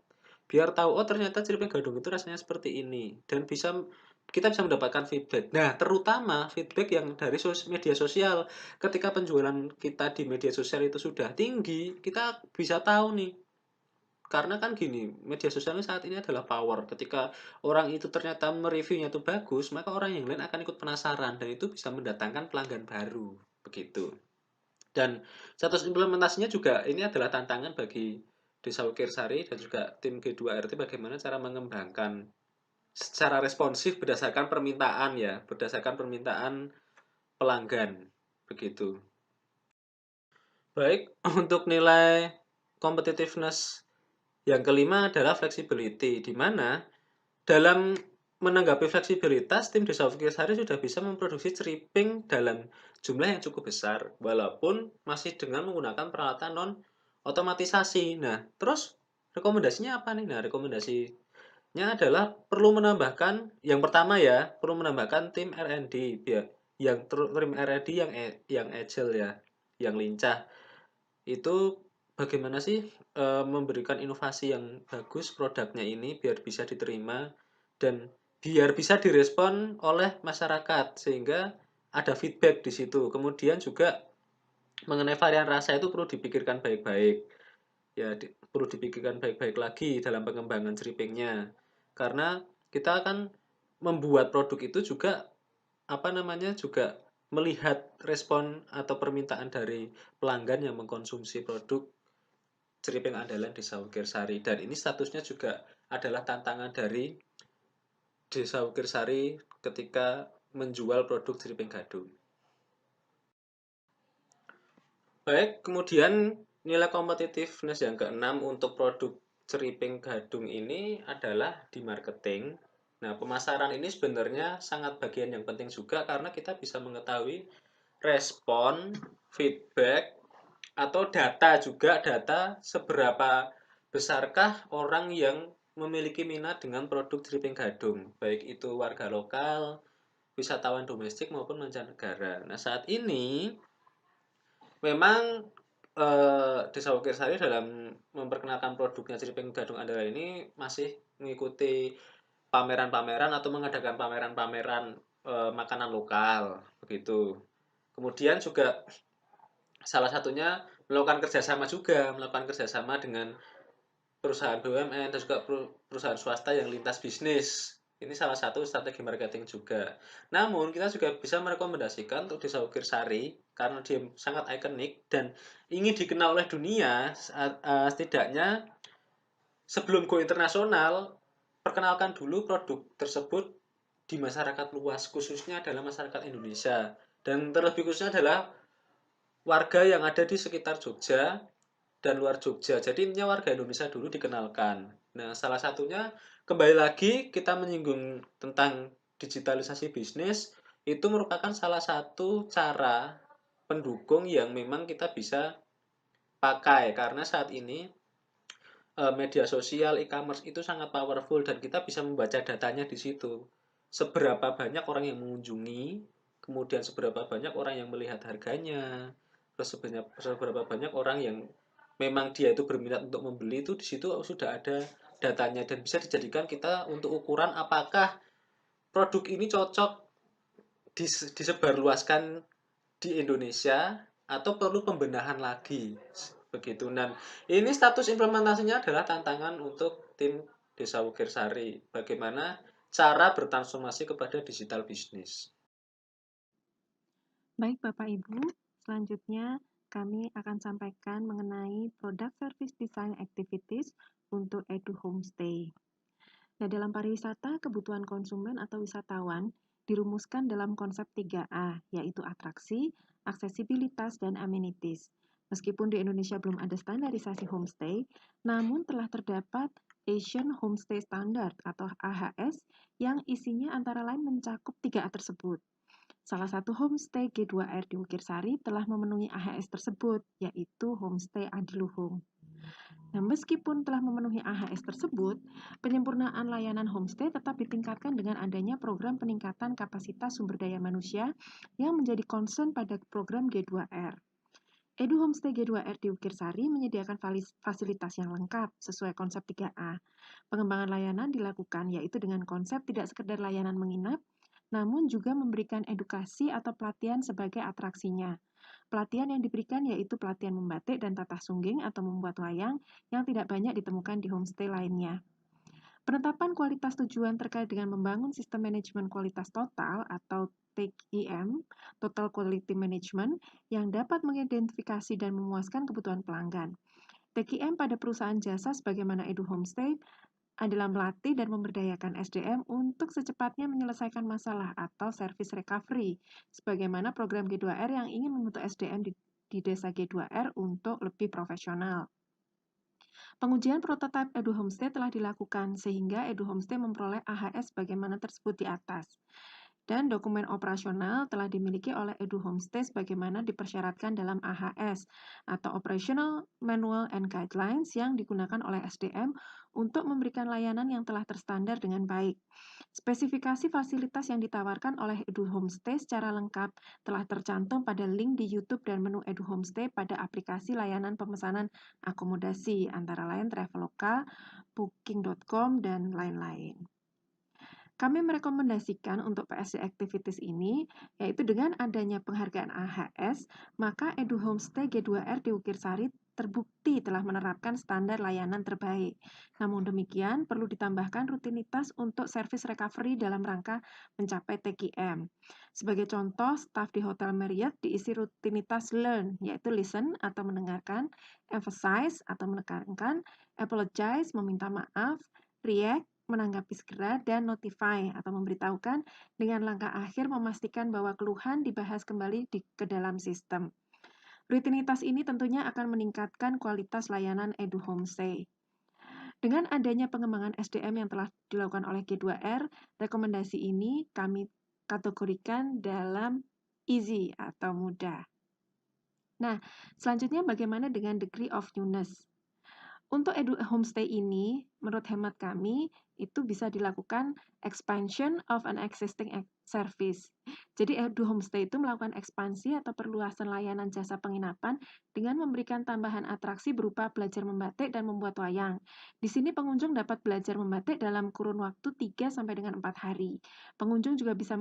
Biar tahu, oh ternyata ceriping gadung itu rasanya seperti ini, dan kita bisa mendapatkan feedback. Nah, terutama feedback yang dari media sosial. Ketika penjualan kita di media sosial itu sudah tinggi, kita bisa tahu nih. Karena kan gini, media sosial saat ini adalah power. Ketika orang itu ternyata mereviewnya itu bagus, maka orang yang lain akan ikut penasaran, dan itu bisa mendatangkan pelanggan baru. Begitu. Dan status implementasinya juga ini adalah tantangan bagi Desa Bukir Sari dan juga tim G2RT, bagaimana cara mengembangkan secara responsif berdasarkan permintaan berdasarkan permintaan pelanggan. Begitu. Baik, untuk nilai competitiveness yang kelima adalah flexibility, di mana dalam menanggapi fleksibilitas, tim Desa Bukir Sari sudah bisa memproduksi ceriping dalam jumlah yang cukup besar, walaupun masih dengan menggunakan peralatan non-otomatisasi. Nah, terus rekomendasinya apa nih? Nah, rekomendasinya adalah perlu menambahkan, yang pertama perlu menambahkan tim R&D, tim R&D yang agile yang lincah. Itu bagaimana sih memberikan inovasi yang bagus produknya ini biar bisa diterima dan biar bisa direspon oleh masyarakat, sehingga ada feedback di situ. Kemudian juga mengenai varian rasa itu perlu dipikirkan baik-baik. Perlu dipikirkan baik-baik lagi dalam pengembangan ceripingnya. Karena kita akan membuat produk itu juga juga melihat respon atau permintaan dari pelanggan yang mengkonsumsi produk ceriping andalan Desa Bukir Sari. Dan ini statusnya juga adalah tantangan dari Desa Bukir Sari ketika menjual produk ceriping gadung. Baik, kemudian nilai competitiveness yang keenam untuk produk ceriping gadung ini adalah di marketing. Nah, pemasaran ini sebenarnya sangat bagian yang penting juga, karena kita bisa mengetahui respon, feedback, atau data seberapa besarkah orang yang memiliki minat dengan produk ceriping gadung, baik itu warga lokal, wisatawan domestik maupun mancanegara. Nah, saat ini memang Desa Bukir Sari dalam memperkenalkan produknya ceriping gadung andalan ini masih mengikuti pameran-pameran atau mengadakan pameran-pameran makanan lokal, begitu. Kemudian juga salah satunya melakukan kerjasama dengan perusahaan BUMN dan juga perusahaan swasta yang lintas bisnis. Ini salah satu strategi marketing juga. Namun, kita juga bisa merekomendasikan untuk Desa Bukir Sari karena dia sangat ikonik dan ingin dikenal oleh dunia. Setidaknya sebelum go internasional, perkenalkan dulu produk tersebut di masyarakat luas, khususnya adalah masyarakat Indonesia. Dan terlebih khususnya adalah warga yang ada di sekitar Jogja dan luar Jogja. Jadi intinya warga Indonesia dulu dikenalkan. Nah, salah satunya kembali lagi kita menyinggung tentang digitalisasi bisnis, itu merupakan salah satu cara pendukung yang memang kita bisa pakai, karena saat ini media sosial, e-commerce itu sangat powerful dan kita bisa membaca datanya di situ. Seberapa banyak orang yang mengunjungi, kemudian seberapa banyak orang yang melihat harganya, terus seberapa banyak orang yang memang dia itu berminat untuk membeli, itu di situ sudah ada datanya dan bisa dijadikan kita untuk ukuran apakah produk ini cocok disebarluaskan di Indonesia atau perlu pembenahan lagi begitu. Dan ini status implementasinya adalah tantangan untuk tim Desa Wukirsari, bagaimana cara bertransformasi kepada digital bisnis. Baik Bapak Ibu, selanjutnya kami akan sampaikan mengenai Product Service Design Activities untuk Edu Homestay. Nah, dalam pariwisata, kebutuhan konsumen atau wisatawan dirumuskan dalam konsep 3A, yaitu atraksi, aksesibilitas, dan amenities. Meskipun di Indonesia belum ada standarisasi homestay, namun telah terdapat Asian Homestay Standard atau AHS yang isinya antara lain mencakup 3A tersebut. Salah satu homestay G2R di Wukirsari telah memenuhi AHS tersebut, yaitu Homestay Adiluhung. Nah, meskipun telah memenuhi AHS tersebut, penyempurnaan layanan homestay tetap ditingkatkan dengan adanya program peningkatan kapasitas sumber daya manusia yang menjadi concern pada program G2R. Edu Homestay G2R di Wukirsari menyediakan fasilitas yang lengkap sesuai konsep 3A. Pengembangan layanan dilakukan yaitu dengan konsep tidak sekedar layanan menginap, namun juga memberikan edukasi atau pelatihan sebagai atraksinya. Pelatihan yang diberikan yaitu pelatihan membatik dan tatah sungging atau membuat wayang yang tidak banyak ditemukan di homestay lainnya. Penetapan kualitas tujuan terkait dengan membangun sistem manajemen kualitas total atau TQM, Total Quality Management, yang dapat mengidentifikasi dan memuaskan kebutuhan pelanggan. TQM pada perusahaan jasa sebagaimana Edu Homestay adalah melatih dan memberdayakan SDM untuk secepatnya menyelesaikan masalah atau service recovery, sebagaimana program G2R yang ingin membentuk SDM di desa G2R untuk lebih profesional. Pengujian prototipe Edu Homestay telah dilakukan sehingga Edu Homestay memperoleh AHS sebagaimana tersebut di atas. Dan dokumen operasional telah dimiliki oleh Edu Homestay sebagaimana dipersyaratkan dalam AHS atau Operational Manual and Guidelines yang digunakan oleh SDM untuk memberikan layanan yang telah terstandar dengan baik. Spesifikasi fasilitas yang ditawarkan oleh Edu Homestay secara lengkap telah tercantum pada link di YouTube dan menu Edu Homestay pada aplikasi layanan pemesanan akomodasi antara lain Traveloka, Booking.com, dan lain-lain. Kami merekomendasikan untuk PSD Activities ini, yaitu dengan adanya penghargaan AHS, maka Edu Homestay G2R di Wukirsari terbukti telah menerapkan standar layanan terbaik. Namun demikian, perlu ditambahkan rutinitas untuk service recovery dalam rangka mencapai TQM. Sebagai contoh, staf di Hotel Marriott diisi rutinitas learn, yaitu listen atau mendengarkan, emphasize atau menekankan, apologize, meminta maaf, react, menanggapi segera, dan notify atau memberitahukan dengan langkah akhir memastikan bahwa keluhan dibahas kembali ke dalam sistem. Rutinitas ini tentunya akan meningkatkan kualitas layanan Edu Homestay. Dengan adanya pengembangan SDM yang telah dilakukan oleh G2R, rekomendasi ini kami kategorikan dalam easy atau mudah. Nah, selanjutnya bagaimana dengan degree of newness? Untuk Edu Homestay ini, menurut hemat kami, itu bisa dilakukan expansion of an existing service. Jadi Edu Homestay itu melakukan ekspansi atau perluasan layanan jasa penginapan dengan memberikan tambahan atraksi berupa belajar membatik dan membuat wayang. Di sini pengunjung dapat belajar membatik dalam kurun waktu 3 sampai dengan 4 hari. Pengunjung juga bisa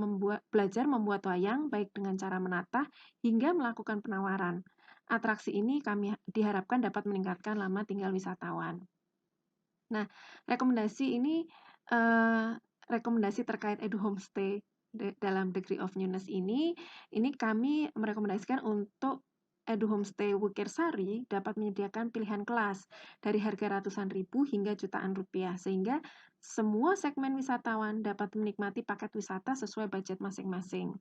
belajar membuat wayang baik dengan cara menatah hingga melakukan penawaran. Atraksi ini kami diharapkan dapat meningkatkan lama tinggal wisatawan. Nah, rekomendasi ini rekomendasi terkait Edu Homestay dalam degree of newness ini kami merekomendasikan untuk Edu Homestay Wukirsari dapat menyediakan pilihan kelas dari harga ratusan ribu hingga jutaan rupiah sehingga semua segmen wisatawan dapat menikmati paket wisata sesuai budget masing-masing.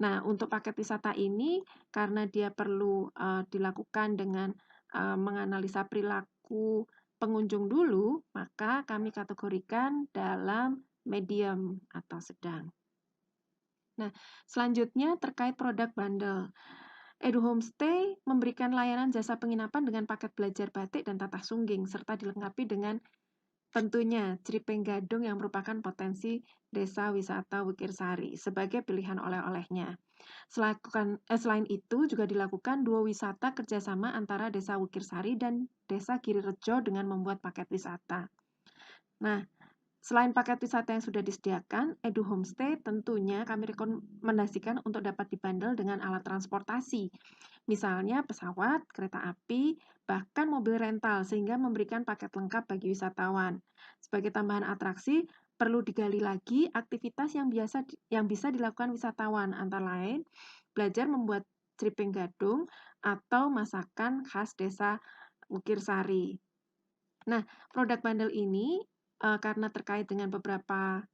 Nah, untuk paket wisata ini, karena dia perlu dilakukan dengan menganalisa perilaku pengunjung dulu, maka kami kategorikan dalam medium atau sedang. Nah, selanjutnya terkait produk bundle. Edu Homestay memberikan layanan jasa penginapan dengan paket belajar batik dan tatah sungging, serta dilengkapi dengan tentunya Cripeng Gadung yang merupakan potensi desa wisata Wukirsari sebagai pilihan oleh-olehnya. Selain itu juga dilakukan dua wisata kerjasama antara desa Wukirsari dan desa Girirejo dengan membuat paket wisata. Nah, selain paket wisata yang sudah disediakan, Edu Homestay tentunya kami rekomendasikan untuk dapat dibundle dengan alat transportasi. Misalnya pesawat, kereta api, bahkan mobil rental sehingga memberikan paket lengkap bagi wisatawan. Sebagai tambahan atraksi, perlu digali lagi aktivitas yang bisa dilakukan wisatawan, antara lain belajar membuat ceriping gadung atau masakan khas desa Wukirsari. Nah, produk bundle ini karena terkait dengan beberapa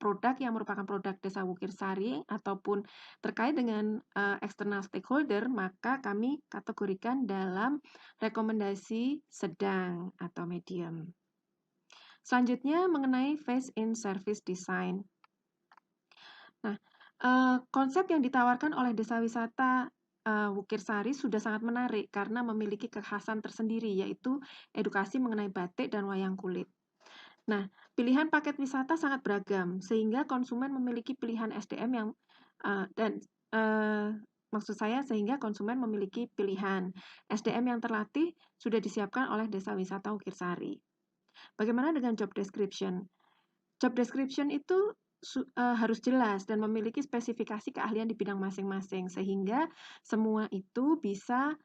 produk yang merupakan produk desa Wukirsari ataupun terkait dengan eksternal stakeholder, maka kami kategorikan dalam rekomendasi sedang atau medium. Selanjutnya mengenai phase in service design. Nah, konsep yang ditawarkan oleh desa wisata Wukirsari sudah sangat menarik karena memiliki kekhasan tersendiri, yaitu edukasi mengenai batik dan wayang kulit. Nah, pilihan paket wisata sangat beragam, sehingga konsumen memiliki pilihan SDM yang maksud saya sehingga konsumen memiliki pilihan SDM yang terlatih sudah disiapkan oleh desa wisata Wukirsari. Bagaimana dengan job description? Job description itu harus jelas dan memiliki spesifikasi keahlian di bidang masing-masing, sehingga semua itu bisa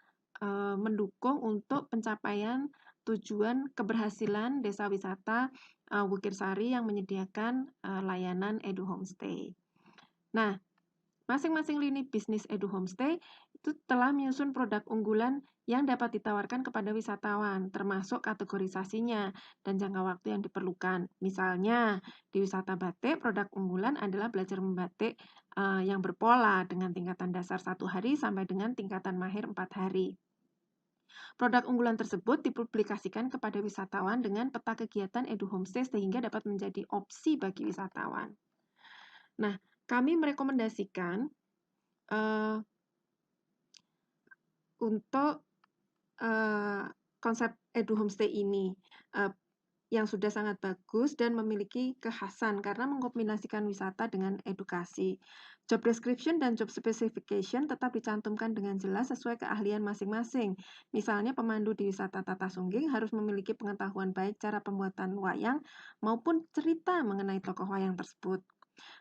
mendukung untuk pencapaian tujuan keberhasilan desa wisata Wukirsari yang menyediakan layanan Edu Homestay. Nah, masing-masing lini bisnis Edu Homestay itu telah menyusun produk unggulan yang dapat ditawarkan kepada wisatawan, termasuk kategorisasinya dan jangka waktu yang diperlukan. Misalnya, di wisata batik, produk unggulan adalah belajar membatik yang berpola dengan tingkatan dasar 1 hari sampai dengan tingkatan mahir 4 hari. Produk unggulan tersebut dipublikasikan kepada wisatawan dengan peta kegiatan Edu Homestay sehingga dapat menjadi opsi bagi wisatawan. Nah, kami merekomendasikan untuk konsep Edu Homestay ini yang sudah sangat bagus dan memiliki kekhasan karena mengkombinasikan wisata dengan edukasi. Job description dan job specification tetap dicantumkan dengan jelas sesuai keahlian masing-masing. Misalnya pemandu di wisata Tata Sungging harus memiliki pengetahuan baik cara pembuatan wayang maupun cerita mengenai tokoh wayang tersebut.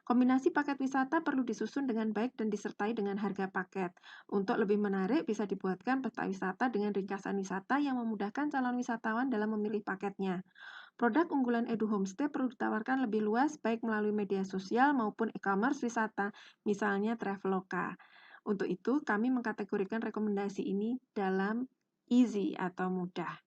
Kombinasi paket wisata perlu disusun dengan baik dan disertai dengan harga paket. Untuk lebih menarik, bisa dibuatkan peta wisata dengan ringkasan wisata yang memudahkan calon wisatawan dalam memilih paketnya. Produk unggulan Edu Homestay perlu ditawarkan lebih luas, baik melalui media sosial maupun e-commerce wisata, misalnya Traveloka. Untuk itu, kami mengkategorikan rekomendasi ini dalam easy atau mudah.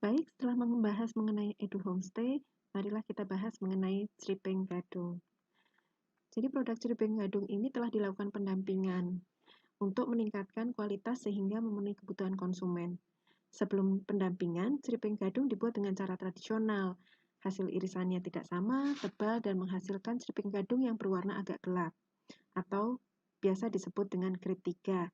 Baik, setelah membahas mengenai Edu Homestay, marilah kita bahas mengenai ceriping gadung. Jadi produk ceriping gadung ini telah dilakukan pendampingan untuk meningkatkan kualitas sehingga memenuhi kebutuhan konsumen. Sebelum pendampingan, ceriping gadung dibuat dengan cara tradisional. Hasil irisannya tidak sama, tebal, dan menghasilkan ceriping gadung yang berwarna agak gelap, atau biasa disebut dengan grade 3.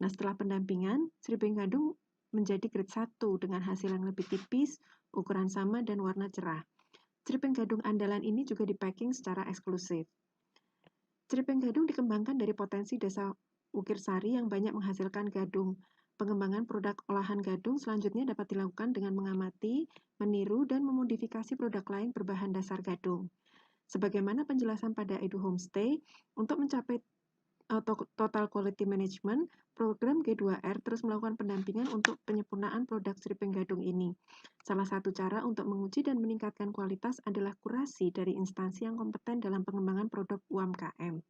Nah, setelah pendampingan, ceriping gadung menjadi grade 1 dengan hasil yang lebih tipis, ukuran sama, dan warna cerah. Ceriping gadung andalan ini juga dipacking secara eksklusif. Ceriping gadung dikembangkan dari potensi desa Wukirsari yang banyak menghasilkan gadung. Pengembangan produk olahan gadung selanjutnya dapat dilakukan dengan mengamati, meniru, dan memodifikasi produk lain berbahan dasar gadung. Sebagaimana penjelasan pada Edu Homestay, untuk mencapai Total Quality Management, program G2R terus melakukan pendampingan untuk penyempurnaan produk ceriping gadung ini. Salah satu cara untuk menguji dan meningkatkan kualitas adalah kurasi dari instansi yang kompeten dalam pengembangan produk UMKM.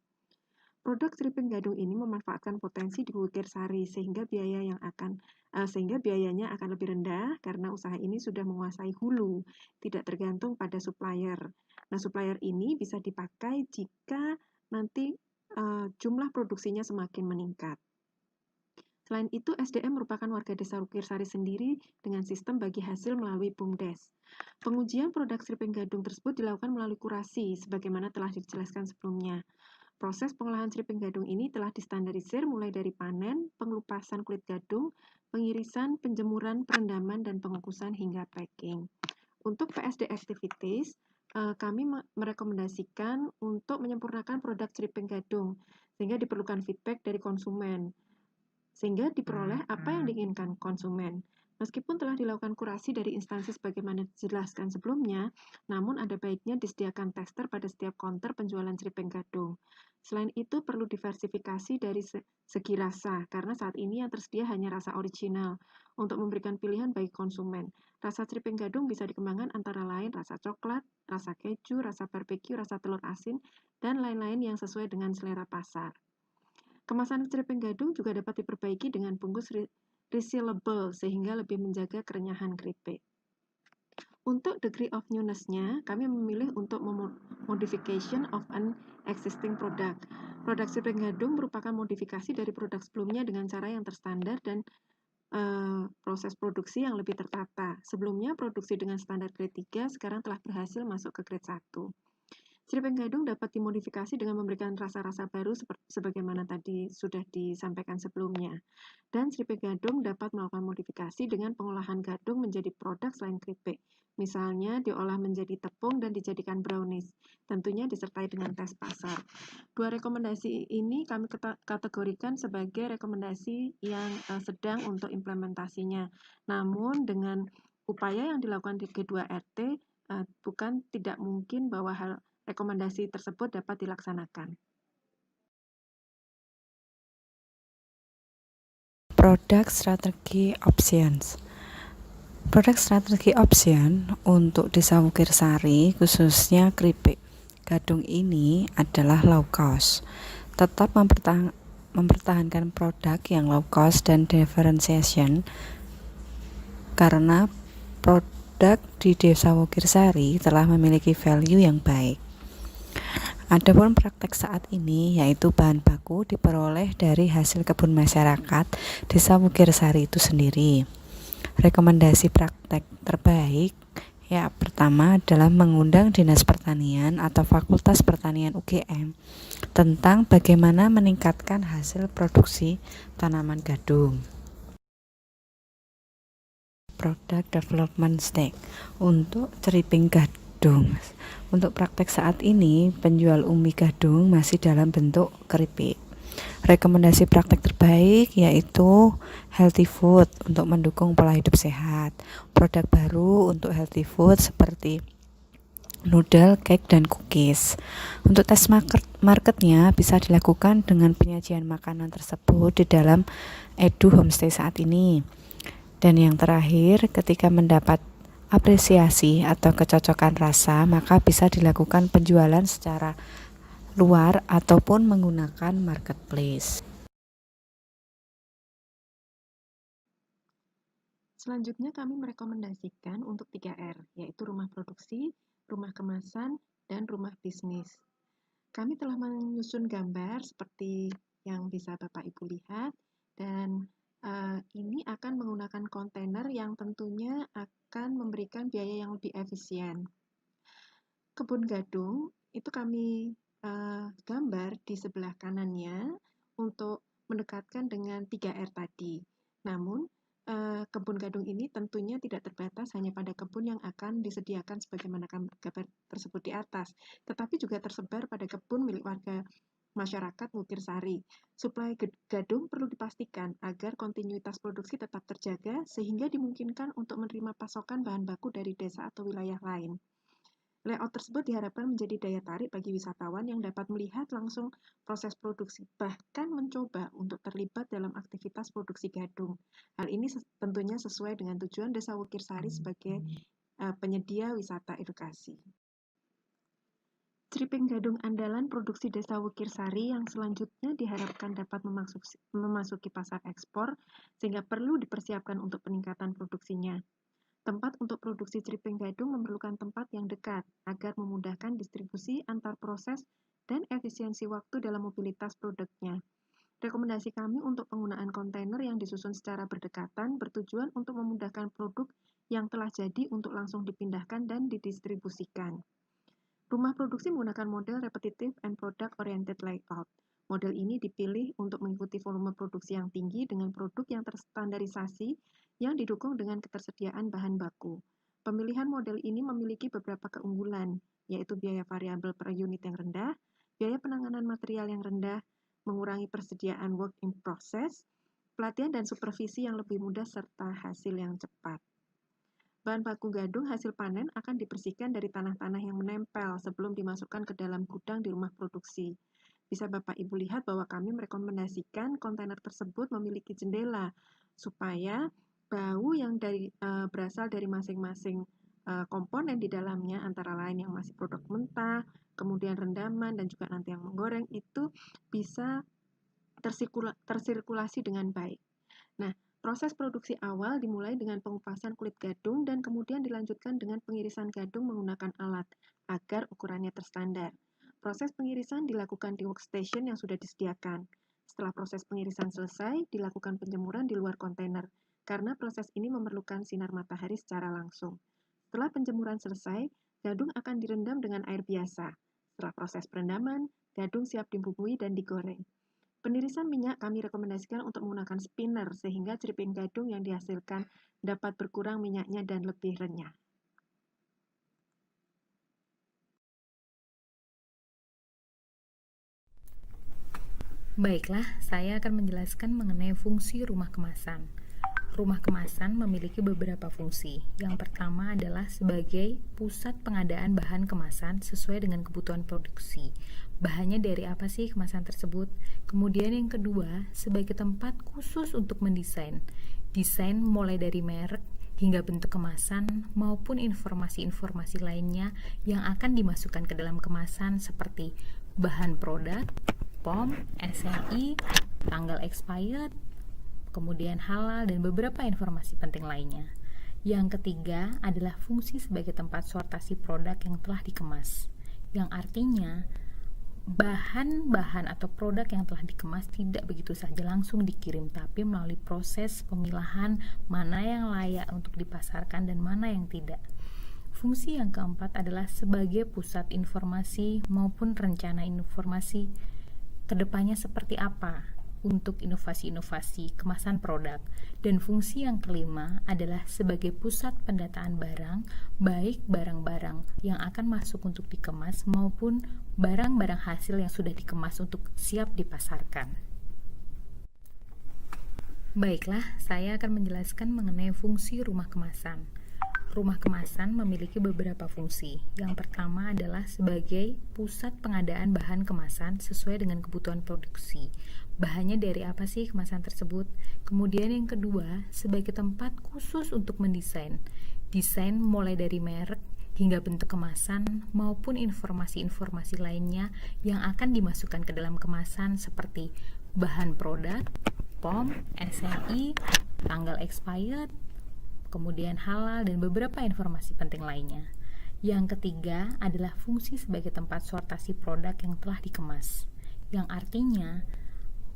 Produk ceriping gadung ini memanfaatkan potensi di Wukirsari sehingga biayanya akan lebih rendah karena usaha ini sudah menguasai hulu, tidak tergantung pada supplier. Nah, supplier ini bisa dipakai jika nanti jumlah produksinya semakin meningkat. Selain itu, SDM merupakan warga desa Wukirsari sendiri dengan sistem bagi hasil melalui BUMDes. Pengujian produk ceriping gadung tersebut dilakukan melalui kurasi, sebagaimana telah dijelaskan sebelumnya. Proses pengolahan ceriping gadung ini telah distandarisir mulai dari panen, pengelupasan kulit gadung, pengirisan, penjemuran, perendaman, dan pengukusan hingga packing. Untuk PSD activities, kami merekomendasikan untuk menyempurnakan produk ceriping gadung, sehingga diperlukan feedback dari konsumen. sehingga diperoleh apa yang diinginkan konsumen. Meskipun telah dilakukan kurasi dari instansi sebagaimana dijelaskan sebelumnya, namun ada baiknya disediakan tester pada setiap counter penjualan ceripeng gadung. Selain itu, perlu diversifikasi dari segi rasa, karena saat ini yang tersedia hanya rasa original, untuk memberikan pilihan bagi konsumen. Rasa ceripeng gadung bisa dikembangkan antara lain rasa coklat, rasa keju, rasa barbeque, rasa telur asin, dan lain-lain yang sesuai dengan selera pasar. Kemasan ceripeng gadung juga dapat diperbaiki dengan bungkus resealable sehingga lebih menjaga kerenyahan keripik. Untuk degree of newness-nya, kami memilih untuk modification of an existing product. Produk ceripeng gadung merupakan modifikasi dari produk sebelumnya dengan cara yang terstandar dan proses produksi yang lebih tertata. Sebelumnya produksi dengan standar grade 3, sekarang telah berhasil masuk ke grade 1. Ceripeng gadung dapat dimodifikasi dengan memberikan rasa-rasa baru sebagaimana tadi sudah disampaikan sebelumnya. Dan ceripeng gadung dapat melakukan modifikasi dengan pengolahan gadung menjadi produk selain keripik. Misalnya diolah menjadi tepung dan dijadikan brownies, tentunya disertai dengan tes pasar. Dua rekomendasi ini kami kategorikan sebagai rekomendasi yang sedang untuk implementasinya. Namun dengan upaya yang dilakukan di G2RT, bukan tidak mungkin bahwa rekomendasi tersebut dapat dilaksanakan. Product Strategy Options. Product Strategy Option untuk Desa Wukirsari, khususnya keripik gadung ini adalah low cost. Tetap mempertahankan produk yang low cost dan differentiation karena produk di Desa Wukirsari telah memiliki value yang baik. Adapun praktek saat ini yaitu bahan baku diperoleh dari hasil kebun masyarakat Desa Wukirsari itu sendiri. Rekomendasi praktek terbaik ya pertama adalah mengundang Dinas Pertanian atau Fakultas Pertanian UGM tentang bagaimana meningkatkan hasil produksi tanaman gadung. Product Development Stage untuk ceripeng gadung. Untuk praktek saat ini, penjual umbi gadung masih dalam bentuk keripik. Rekomendasi praktek terbaik yaitu healthy food untuk mendukung pola hidup sehat. Produk baru untuk healthy food seperti noodle, cake, dan cookies. Untuk tes marketnya bisa dilakukan dengan penyajian makanan tersebut di dalam Edu Homestay saat ini. Dan yang terakhir, ketika mendapat apresiasi atau kecocokan rasa, maka bisa dilakukan penjualan secara luar ataupun menggunakan marketplace. Selanjutnya kami merekomendasikan untuk 3R, yaitu rumah produksi, rumah kemasan, dan rumah bisnis. Kami telah menyusun gambar seperti yang bisa Bapak Ibu lihat, dan ini akan menggunakan kontainer yang tentunya akan memberikan biaya yang lebih efisien. Kebun gadung itu kami gambar di sebelah kanannya untuk mendekatkan dengan 3R tadi. Namun, kebun gadung ini tentunya tidak terbatas hanya pada kebun yang akan disediakan sebagaimana gambar tersebut di atas, tetapi juga tersebar pada kebun milik warga masyarakat Wukirsari. Suplai gadung perlu dipastikan agar kontinuitas produksi tetap terjaga sehingga dimungkinkan untuk menerima pasokan bahan baku dari desa atau wilayah lain. Layout tersebut diharapkan menjadi daya tarik bagi wisatawan yang dapat melihat langsung proses produksi, bahkan mencoba untuk terlibat dalam aktivitas produksi gadung. Hal ini tentunya sesuai dengan tujuan Desa Wukirsari sebagai penyedia wisata edukasi. Ceripeng gadung andalan produksi Desa Wukirsari yang selanjutnya diharapkan dapat memasuki pasar ekspor, sehingga perlu dipersiapkan untuk peningkatan produksinya. Tempat untuk produksi ceripeng gadung memerlukan tempat yang dekat, agar memudahkan distribusi antar proses dan efisiensi waktu dalam mobilitas produknya. Rekomendasi kami untuk penggunaan kontainer yang disusun secara berdekatan bertujuan untuk memudahkan produk yang telah jadi untuk langsung dipindahkan dan didistribusikan. Rumah produksi menggunakan model Repetitive and Product Oriented Layout. Model ini dipilih untuk mengikuti volume produksi yang tinggi dengan produk yang terstandarisasi yang didukung dengan ketersediaan bahan baku. Pemilihan model ini memiliki beberapa keunggulan, yaitu biaya variabel per unit yang rendah, biaya penanganan material yang rendah, mengurangi persediaan work in process, pelatihan dan supervisi yang lebih mudah, serta hasil yang cepat. Bahan baku gadung hasil panen akan dibersihkan dari tanah-tanah yang menempel sebelum dimasukkan ke dalam gudang di rumah produksi. Bisa Bapak Ibu lihat bahwa kami merekomendasikan kontainer tersebut memiliki jendela supaya bau yang berasal dari masing-masing komponen di dalamnya, antara lain yang masih produk mentah, kemudian rendaman, dan juga nanti yang menggoreng, itu bisa tersirkulasi dengan baik. Nah, proses produksi awal dimulai dengan pengupasan kulit gadung dan kemudian dilanjutkan dengan pengirisan gadung menggunakan alat agar ukurannya terstandar. Proses pengirisan dilakukan di workstation yang sudah disediakan. Setelah proses pengirisan selesai, dilakukan penjemuran di luar kontainer karena proses ini memerlukan sinar matahari secara langsung. Setelah penjemuran selesai, gadung akan direndam dengan air biasa. Setelah proses perendaman, gadung siap dibumbui dan digoreng. Penirisan minyak kami rekomendasikan untuk menggunakan spinner sehingga ceripin gadung yang dihasilkan dapat berkurang minyaknya dan lebih renyah. Baiklah, saya akan menjelaskan mengenai fungsi rumah kemasan. Rumah kemasan memiliki beberapa fungsi. Yang pertama adalah sebagai pusat pengadaan bahan kemasan sesuai dengan kebutuhan produksi. Bahannya dari apa sih kemasan tersebut? Kemudian yang kedua, sebagai tempat khusus untuk mendesain. Desain mulai dari merek hingga bentuk kemasan maupun informasi-informasi lainnya yang akan dimasukkan ke dalam kemasan seperti bahan produk, POM, SNI, tanggal expired, kemudian halal, dan beberapa informasi penting lainnya. Yang ketiga adalah fungsi sebagai tempat sortasi produk yang telah dikemas, yang artinya bahan-bahan atau produk yang telah dikemas tidak begitu saja langsung dikirim, tapi melalui proses pemilahan mana yang layak untuk dipasarkan dan mana yang tidak. Fungsi yang keempat adalah sebagai pusat informasi maupun rencana informasi kedepannya seperti apa untuk inovasi-inovasi kemasan produk. Dan fungsi yang kelima adalah sebagai pusat pendataan barang, baik barang-barang yang akan masuk untuk dikemas maupun barang-barang hasil yang sudah dikemas untuk siap dipasarkan. Baiklah, saya akan menjelaskan mengenai fungsi rumah kemasan. Rumah kemasan memiliki beberapa fungsi. Yang pertama adalah sebagai pusat pengadaan bahan kemasan sesuai dengan kebutuhan produksi. Bahannya dari apa sih kemasan tersebut? Kemudian yang kedua, sebagai tempat khusus untuk mendesain. Desain mulai dari merek hingga bentuk kemasan maupun informasi-informasi lainnya yang akan dimasukkan ke dalam kemasan seperti bahan produk, POM, SNI, tanggal expired, kemudian halal, dan beberapa informasi penting lainnya. Yang ketiga adalah fungsi sebagai tempat sortasi produk yang telah dikemas, yang artinya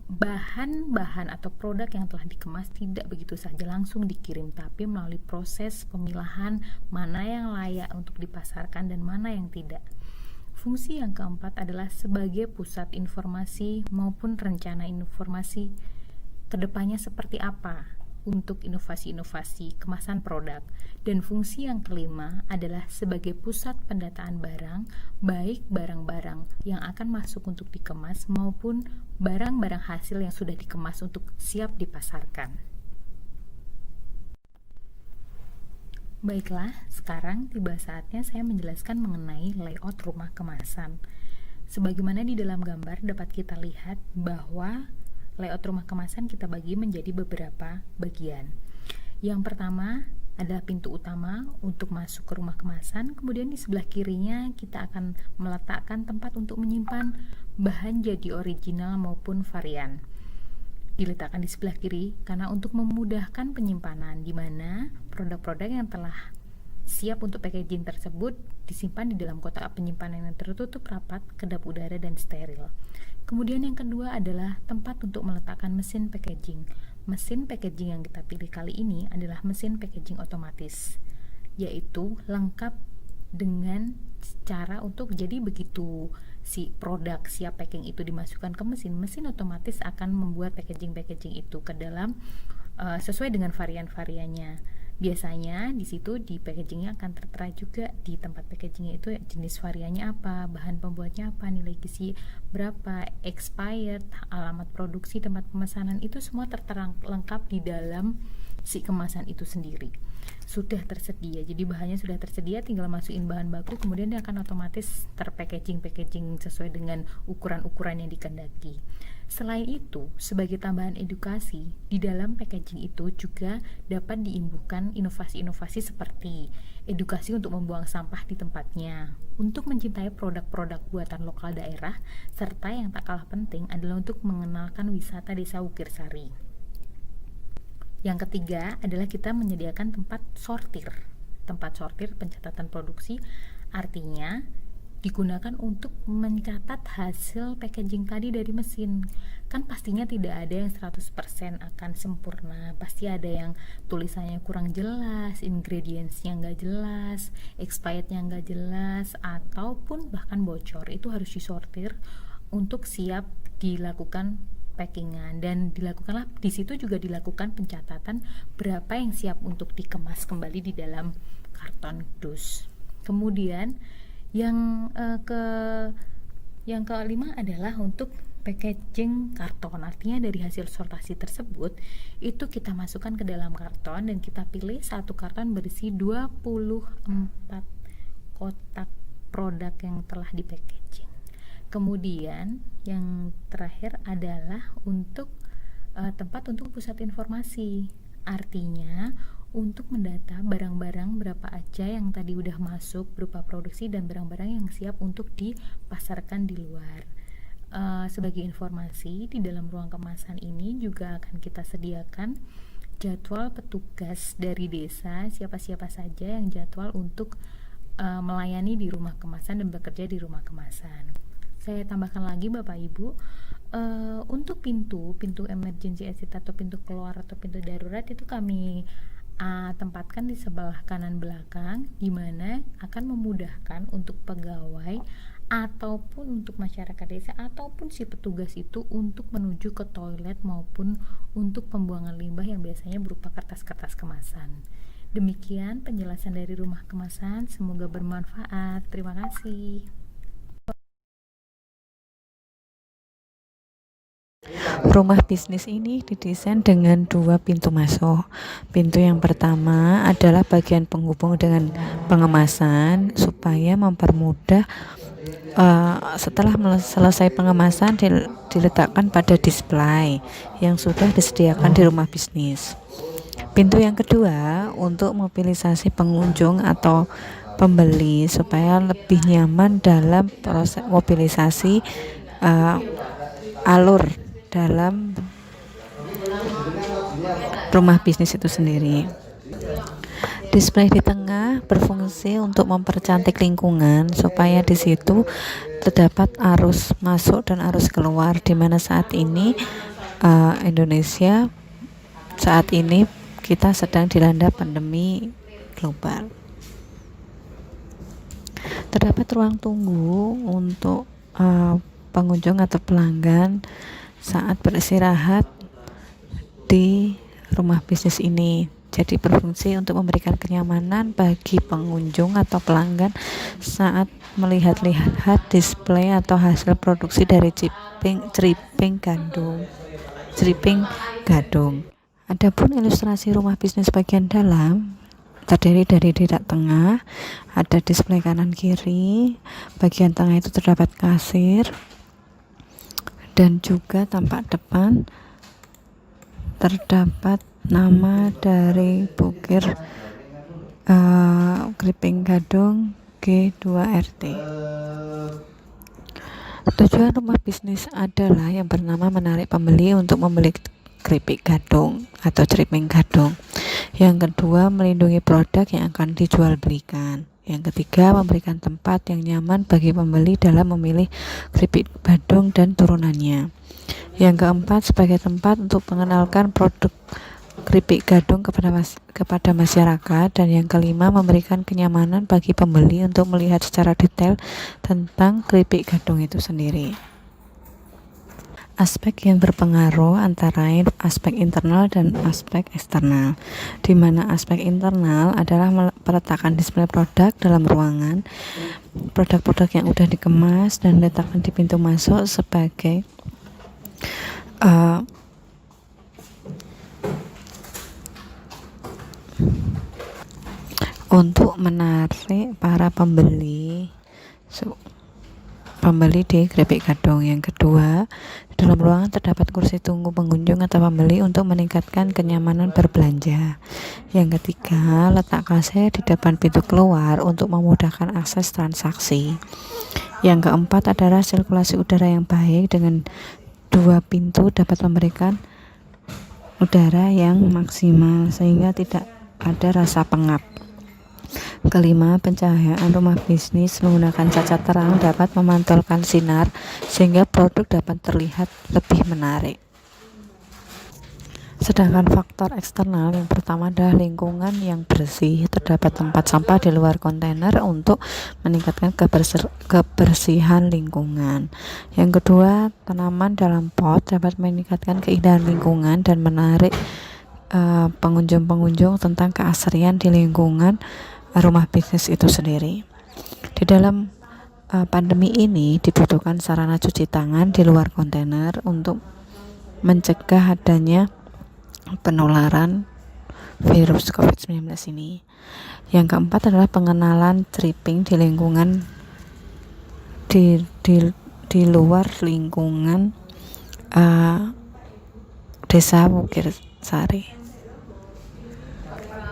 bahan-bahan atau produk yang telah dikemas tidak begitu saja langsung dikirim, tapi melalui proses pemilahan mana yang layak untuk dipasarkan dan mana yang tidak. Fungsi yang keempat adalah sebagai pusat informasi maupun rencana informasi kedepannya seperti apa untuk inovasi-inovasi kemasan produk. Dan fungsi yang kelima adalah sebagai pusat pendataan barang, baik barang-barang yang akan masuk untuk dikemas maupun barang-barang hasil yang sudah dikemas untuk siap dipasarkan. Baiklah, sekarang tiba saatnya saya menjelaskan mengenai layout rumah kemasan. Sebagaimana di dalam gambar dapat kita lihat bahwa layout rumah kemasan kita bagi menjadi beberapa bagian. Yang pertama adalah pintu utama untuk masuk ke rumah kemasan, kemudian di sebelah kirinya kita akan meletakkan tempat untuk menyimpan bahan jadi original maupun varian. Diletakkan di sebelah kiri karena untuk memudahkan penyimpanan, di mana produk-produk yang telah siap untuk packaging tersebut disimpan di dalam kotak penyimpanan yang tertutup rapat, kedap udara, dan steril. Kemudian yang kedua adalah tempat untuk meletakkan mesin packaging. Mesin packaging yang kita pilih kali ini adalah mesin packaging otomatis, yaitu lengkap dengan cara untuk jadi begitu si produk siap packing itu dimasukkan ke mesin, mesin otomatis akan membuat packaging itu ke dalam sesuai dengan varian-variannya. Biasanya di situ di packagingnya akan tertera juga di tempat packagingnya itu jenis variannya apa, bahan pembuatnya apa, nilai gizi berapa, expired, alamat produksi, tempat pemesanan, itu semua tertera lengkap di dalam si kemasan itu sendiri. Sudah tersedia, jadi bahannya sudah tersedia, tinggal masukin bahan baku, kemudian dia akan otomatis packaging sesuai dengan ukuran-ukuran yang dikehendaki. Selain itu, sebagai tambahan edukasi, di dalam packaging itu juga dapat diimbuhkan inovasi-inovasi seperti edukasi untuk membuang sampah di tempatnya, untuk mencintai produk-produk buatan lokal daerah, serta yang tak kalah penting adalah untuk mengenalkan wisata Desa Wukir Sari. Yang ketiga adalah kita menyediakan tempat sortir pencatatan produksi, artinya digunakan untuk mencatat hasil packaging tadi dari mesin. Kan pastinya tidak ada yang 100% akan sempurna, pasti ada yang tulisannya kurang jelas, ingredientsnya nggak jelas, expirednya nggak jelas, ataupun bahkan bocor. Itu harus disortir untuk siap dilakukan packingan, dan dilakukanlah di situ juga dilakukan pencatatan berapa yang siap untuk dikemas kembali di dalam karton dus. Kemudian yang kelima adalah untuk packaging karton, artinya dari hasil sortasi tersebut itu kita masukkan ke dalam karton dan kita pilih satu karton berisi 24 kotak produk yang telah di packaging. Kemudian yang terakhir adalah untuk tempat untuk pusat informasi, artinya untuk mendata barang-barang berapa aja yang tadi udah masuk berupa produksi dan barang-barang yang siap untuk dipasarkan di luar. Sebagai informasi, di dalam ruang kemasan ini juga akan kita sediakan jadwal petugas dari desa, siapa-siapa saja yang jadwal untuk melayani di rumah kemasan dan bekerja di rumah kemasan. Saya tambahkan lagi Bapak Ibu, untuk pintu emergency exit atau pintu keluar atau pintu darurat itu kami tempatkan di sebelah kanan belakang, di mana akan memudahkan untuk pegawai ataupun untuk masyarakat desa ataupun si petugas itu untuk menuju ke toilet maupun untuk pembuangan limbah yang biasanya berupa kertas-kertas kemasan. Demikian penjelasan dari rumah kemasan, semoga bermanfaat. Terima kasih. Rumah bisnis ini didesain dengan 2 pintu masuk. Pintu yang pertama adalah bagian penghubung dengan pengemasan supaya mempermudah setelah selesai pengemasan diletakkan pada display yang sudah disediakan di rumah bisnis. Pintu yang kedua untuk mobilisasi pengunjung atau pembeli supaya lebih nyaman dalam proses mobilisasi alur dalam rumah bisnis itu sendiri. Display di tengah berfungsi untuk mempercantik lingkungan supaya di situ terdapat arus masuk dan arus keluar, di mana saat ini Indonesia saat ini kita sedang dilanda pandemi global. Terdapat ruang tunggu untuk pengunjung atau pelanggan saat beristirahat di rumah bisnis ini. Jadi berfungsi untuk memberikan kenyamanan bagi pengunjung atau pelanggan saat melihat-lihat display atau hasil produksi dari ceriping gadung. Adapun ilustrasi rumah bisnis bagian dalam terdiri dari dedak tengah, ada display kanan kiri, bagian tengah itu terdapat kasir, dan juga tampak depan terdapat nama dari Bukir Keripik Gadung G2RT. Tujuan rumah bisnis adalah yang pertama menarik pembeli untuk membeli keripik gadung atau ceriping gadung. Yang kedua, melindungi produk yang akan dijual belikan. Yang ketiga, memberikan tempat yang nyaman bagi pembeli dalam memilih keripik gadung dan turunannya. Yang keempat, sebagai tempat untuk mengenalkan produk keripik gadung kepada masyarakat. Dan yang kelima, memberikan kenyamanan bagi pembeli untuk melihat secara detail tentang keripik gadung itu sendiri. aspek yang berpengaruh antara lain aspek internal dan aspek eksternal, di mana aspek internal adalah peletakan display produk dalam ruangan, produk-produk yang udah dikemas dan letakkan di pintu masuk sebagai untuk menarik para pembeli di Kripik Gadung. Yang kedua, di dalam ruangan terdapat kursi tunggu pengunjung atau pembeli untuk meningkatkan kenyamanan berbelanja. Yang ketiga, letak kasir di depan pintu keluar untuk memudahkan akses transaksi. Yang keempat adalah sirkulasi udara yang baik, dengan 2 pintu dapat memberikan udara yang maksimal sehingga tidak ada rasa pengap. Kelima, pencahayaan rumah bisnis menggunakan cacat terang dapat memantulkan sinar sehingga produk dapat terlihat lebih menarik. Sedangkan faktor eksternal yang pertama adalah lingkungan yang bersih. Terdapat tempat sampah di luar kontainer untuk meningkatkan kebersihan lingkungan. Yang kedua, tanaman dalam pot dapat meningkatkan keindahan lingkungan dan menarik pengunjung-pengunjung tentang keasrian di lingkungan rumah bisnis itu sendiri. Di dalam pandemi ini dibutuhkan sarana cuci tangan di luar kontainer untuk mencegah adanya penularan virus COVID-19 ini. Yang keempat adalah pengenalan tripping di lingkungan di luar lingkungan Desa Bukir Sari.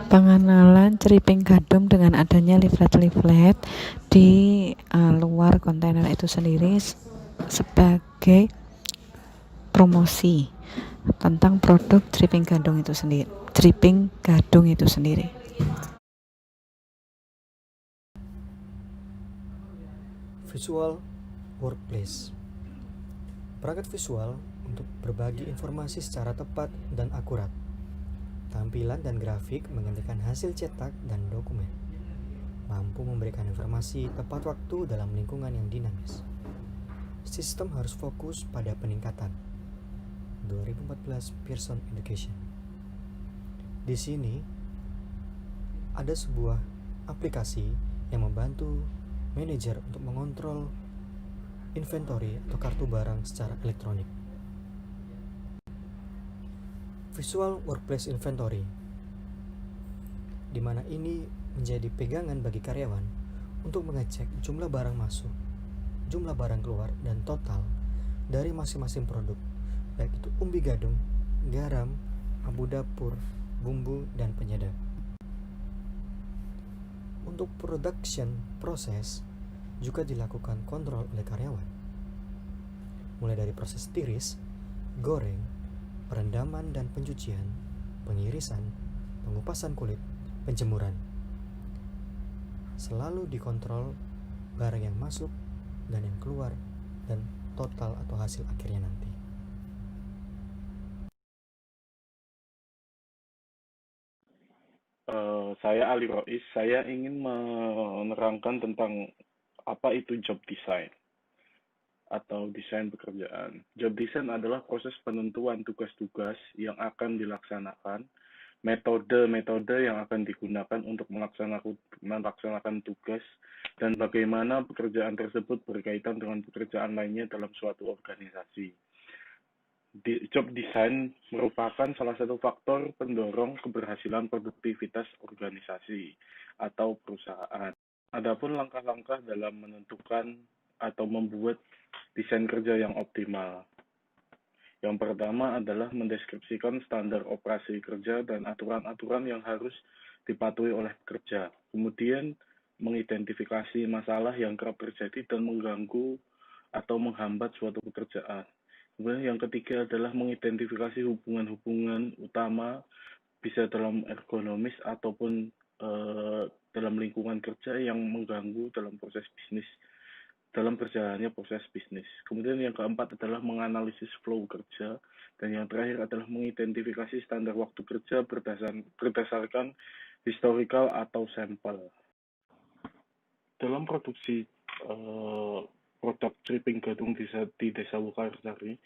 Pengenalan Criping Gadung dengan adanya leaflet-leaflet di luar kontainer itu sendiri sebagai promosi tentang produk Criping Gadung itu sendiri. Visual Workplace. Perangkat visual untuk berbagi informasi secara tepat dan akurat. Tampilan dan grafik menggantikan hasil cetak dan dokumen. Mampu memberikan informasi tepat waktu dalam lingkungan yang dinamis. Sistem harus fokus pada peningkatan. 2014 Pearson Education. Di sini ada sebuah aplikasi yang membantu manajer untuk mengontrol inventory atau kartu barang secara elektronik. Visual Workplace Inventory, di mana ini menjadi pegangan bagi karyawan untuk mengecek jumlah barang masuk, jumlah barang keluar, dan total dari masing-masing produk, baik itu umbi gadung, garam, abu dapur, bumbu, dan penyedap. Untuk production proses juga dilakukan kontrol oleh karyawan, mulai dari proses tiris, goreng, perendaman dan pencucian, pengirisan, pengupasan kulit, penjemuran. Selalu dikontrol barang yang masuk dan yang keluar dan total atau hasil akhirnya nanti. Saya Ali Rois, saya ingin menerangkan tentang apa itu job design atau desain pekerjaan. Job design adalah proses penentuan tugas-tugas yang akan dilaksanakan, metode-metode yang akan digunakan untuk melaksanakan tugas, dan bagaimana pekerjaan tersebut berkaitan dengan pekerjaan lainnya dalam suatu organisasi. Job design merupakan salah satu faktor pendorong keberhasilan produktivitas organisasi atau perusahaan. Adapun langkah-langkah dalam menentukan atau membuat desain kerja yang optimal. Yang pertama adalah mendeskripsikan standar operasi kerja dan aturan-aturan yang harus dipatuhi oleh pekerja. Kemudian mengidentifikasi masalah yang kerap terjadi dan mengganggu atau menghambat suatu pekerjaan. Kemudian yang ketiga adalah mengidentifikasi hubungan-hubungan utama, bisa dalam ergonomis ataupun dalam lingkungan kerja yang mengganggu dalam proses bisnis, dalam berjalannya proses bisnis. Kemudian yang keempat adalah menganalisis flow kerja, dan yang terakhir adalah mengidentifikasi standar waktu kerja berdasarkan historical atau sampel. Dalam produksi produk Criping Gadung di Desa Bukarsari,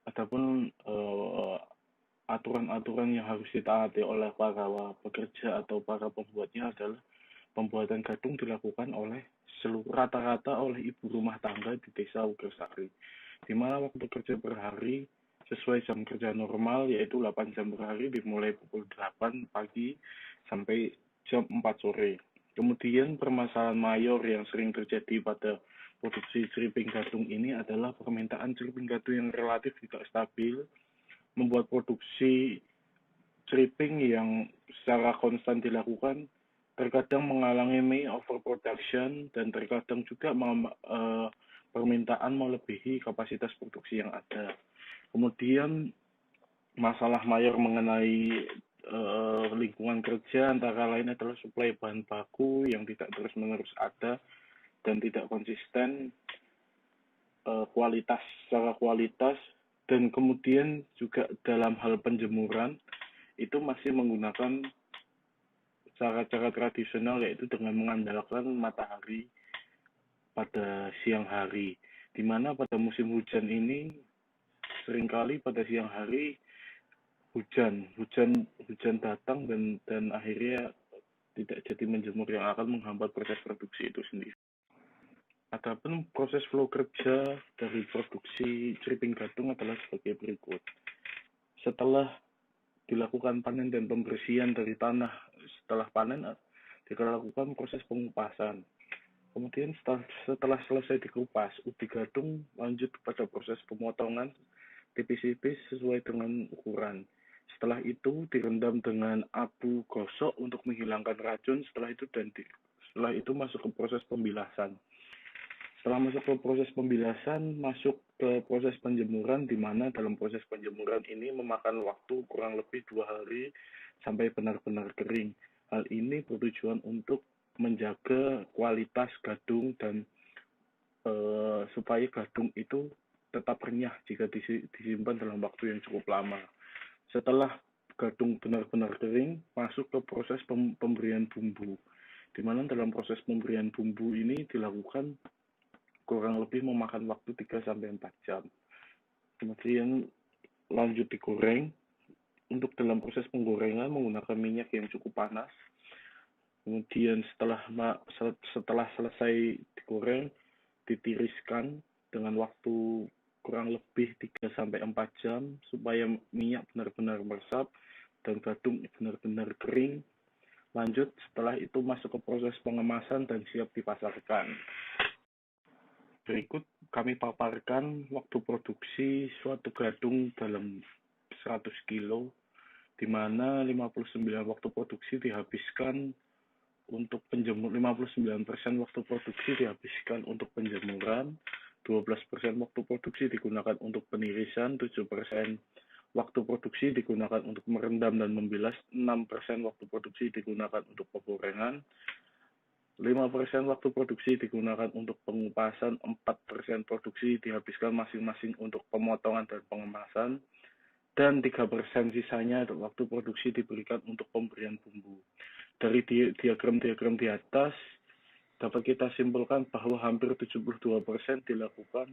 Adapun aturan-aturan yang harus ditaati oleh para pekerja atau para pembuatnya adalah pembuatan gadung dilakukan oleh rata-rata oleh ibu rumah tangga di desa Wogasari, di mana waktu kerja per hari sesuai jam kerja normal yaitu 8 jam per hari dimulai pukul 8 pagi sampai jam 4 sore. Kemudian permasalahan mayor yang sering terjadi pada produksi ceriping gadung ini adalah permintaan ceriping gadung yang relatif tidak stabil, membuat produksi ceriping yang secara konstan dilakukan terkadang mengalami overproduction dan terkadang juga permintaan melebihi kapasitas produksi yang ada. Kemudian masalah mayor mengenai lingkungan kerja antara lain adalah suplai bahan baku yang tidak terus-menerus ada dan tidak konsisten, secara kualitas, dan kemudian juga dalam hal penjemuran itu masih menggunakan cara-cara tradisional yaitu dengan mengandalkan matahari pada siang hari, di mana pada musim hujan ini seringkali pada siang hari hujan datang dan akhirnya tidak jadi menjemur yang akan menghambat proses produksi itu sendiri. Adapun proses flow kerja dari produksi ceriping gadung adalah sebagai berikut. Setelah dilakukan panen dan pembersihan dari tanah, setelah panen dilakukan proses pengupasan. Kemudian setelah selesai dikupas, ubi gadung lanjut kepada proses pemotongan tipis-tipis sesuai dengan ukuran. Setelah itu direndam dengan abu gosok untuk menghilangkan racun. Setelah itu masuk ke proses pembilasan. Setelah masuk ke proses pembilasan, masuk ke proses penjemuran, di mana dalam proses penjemuran ini memakan waktu kurang lebih 2 hari sampai benar-benar kering. Hal ini bertujuan untuk menjaga kualitas gadung dan supaya gadung itu tetap renyah jika disimpan dalam waktu yang cukup lama. Setelah gadung benar-benar kering, masuk ke proses pemberian bumbu, di mana dalam proses pemberian bumbu ini dilakukan kurang lebih memakan waktu 3-4 jam. Kemudian lanjut digoreng. Untuk dalam proses penggorengan menggunakan minyak yang cukup panas. Kemudian setelah selesai digoreng, ditiriskan dengan waktu kurang lebih 3-4 jam supaya minyak benar-benar meresap dan gadung benar-benar kering. Lanjut, setelah itu masuk ke proses pengemasan dan siap dipasarkan. Berikut kami paparkan waktu produksi suatu gadung dalam 100 kilo, di mana 59% waktu produksi dihabiskan untuk 59% waktu produksi dihabiskan untuk penjemuran, 12% waktu produksi digunakan untuk penirisan, 7% waktu produksi digunakan untuk merendam dan membilas, 6% waktu produksi digunakan untuk penggorengan, 5% waktu produksi digunakan untuk pengupasan, 4% produksi dihabiskan masing-masing untuk pemotongan dan pengemasan, dan 3% sisanya waktu produksi diberikan untuk pemberian bumbu. Dari diagram-diagram di atas, dapat kita simpulkan bahwa hampir 72% dilakukan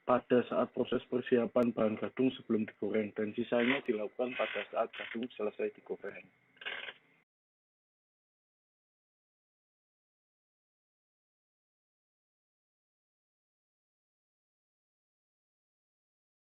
pada saat proses persiapan bahan gadung sebelum digoreng, dan sisanya dilakukan pada saat gadung selesai digoreng.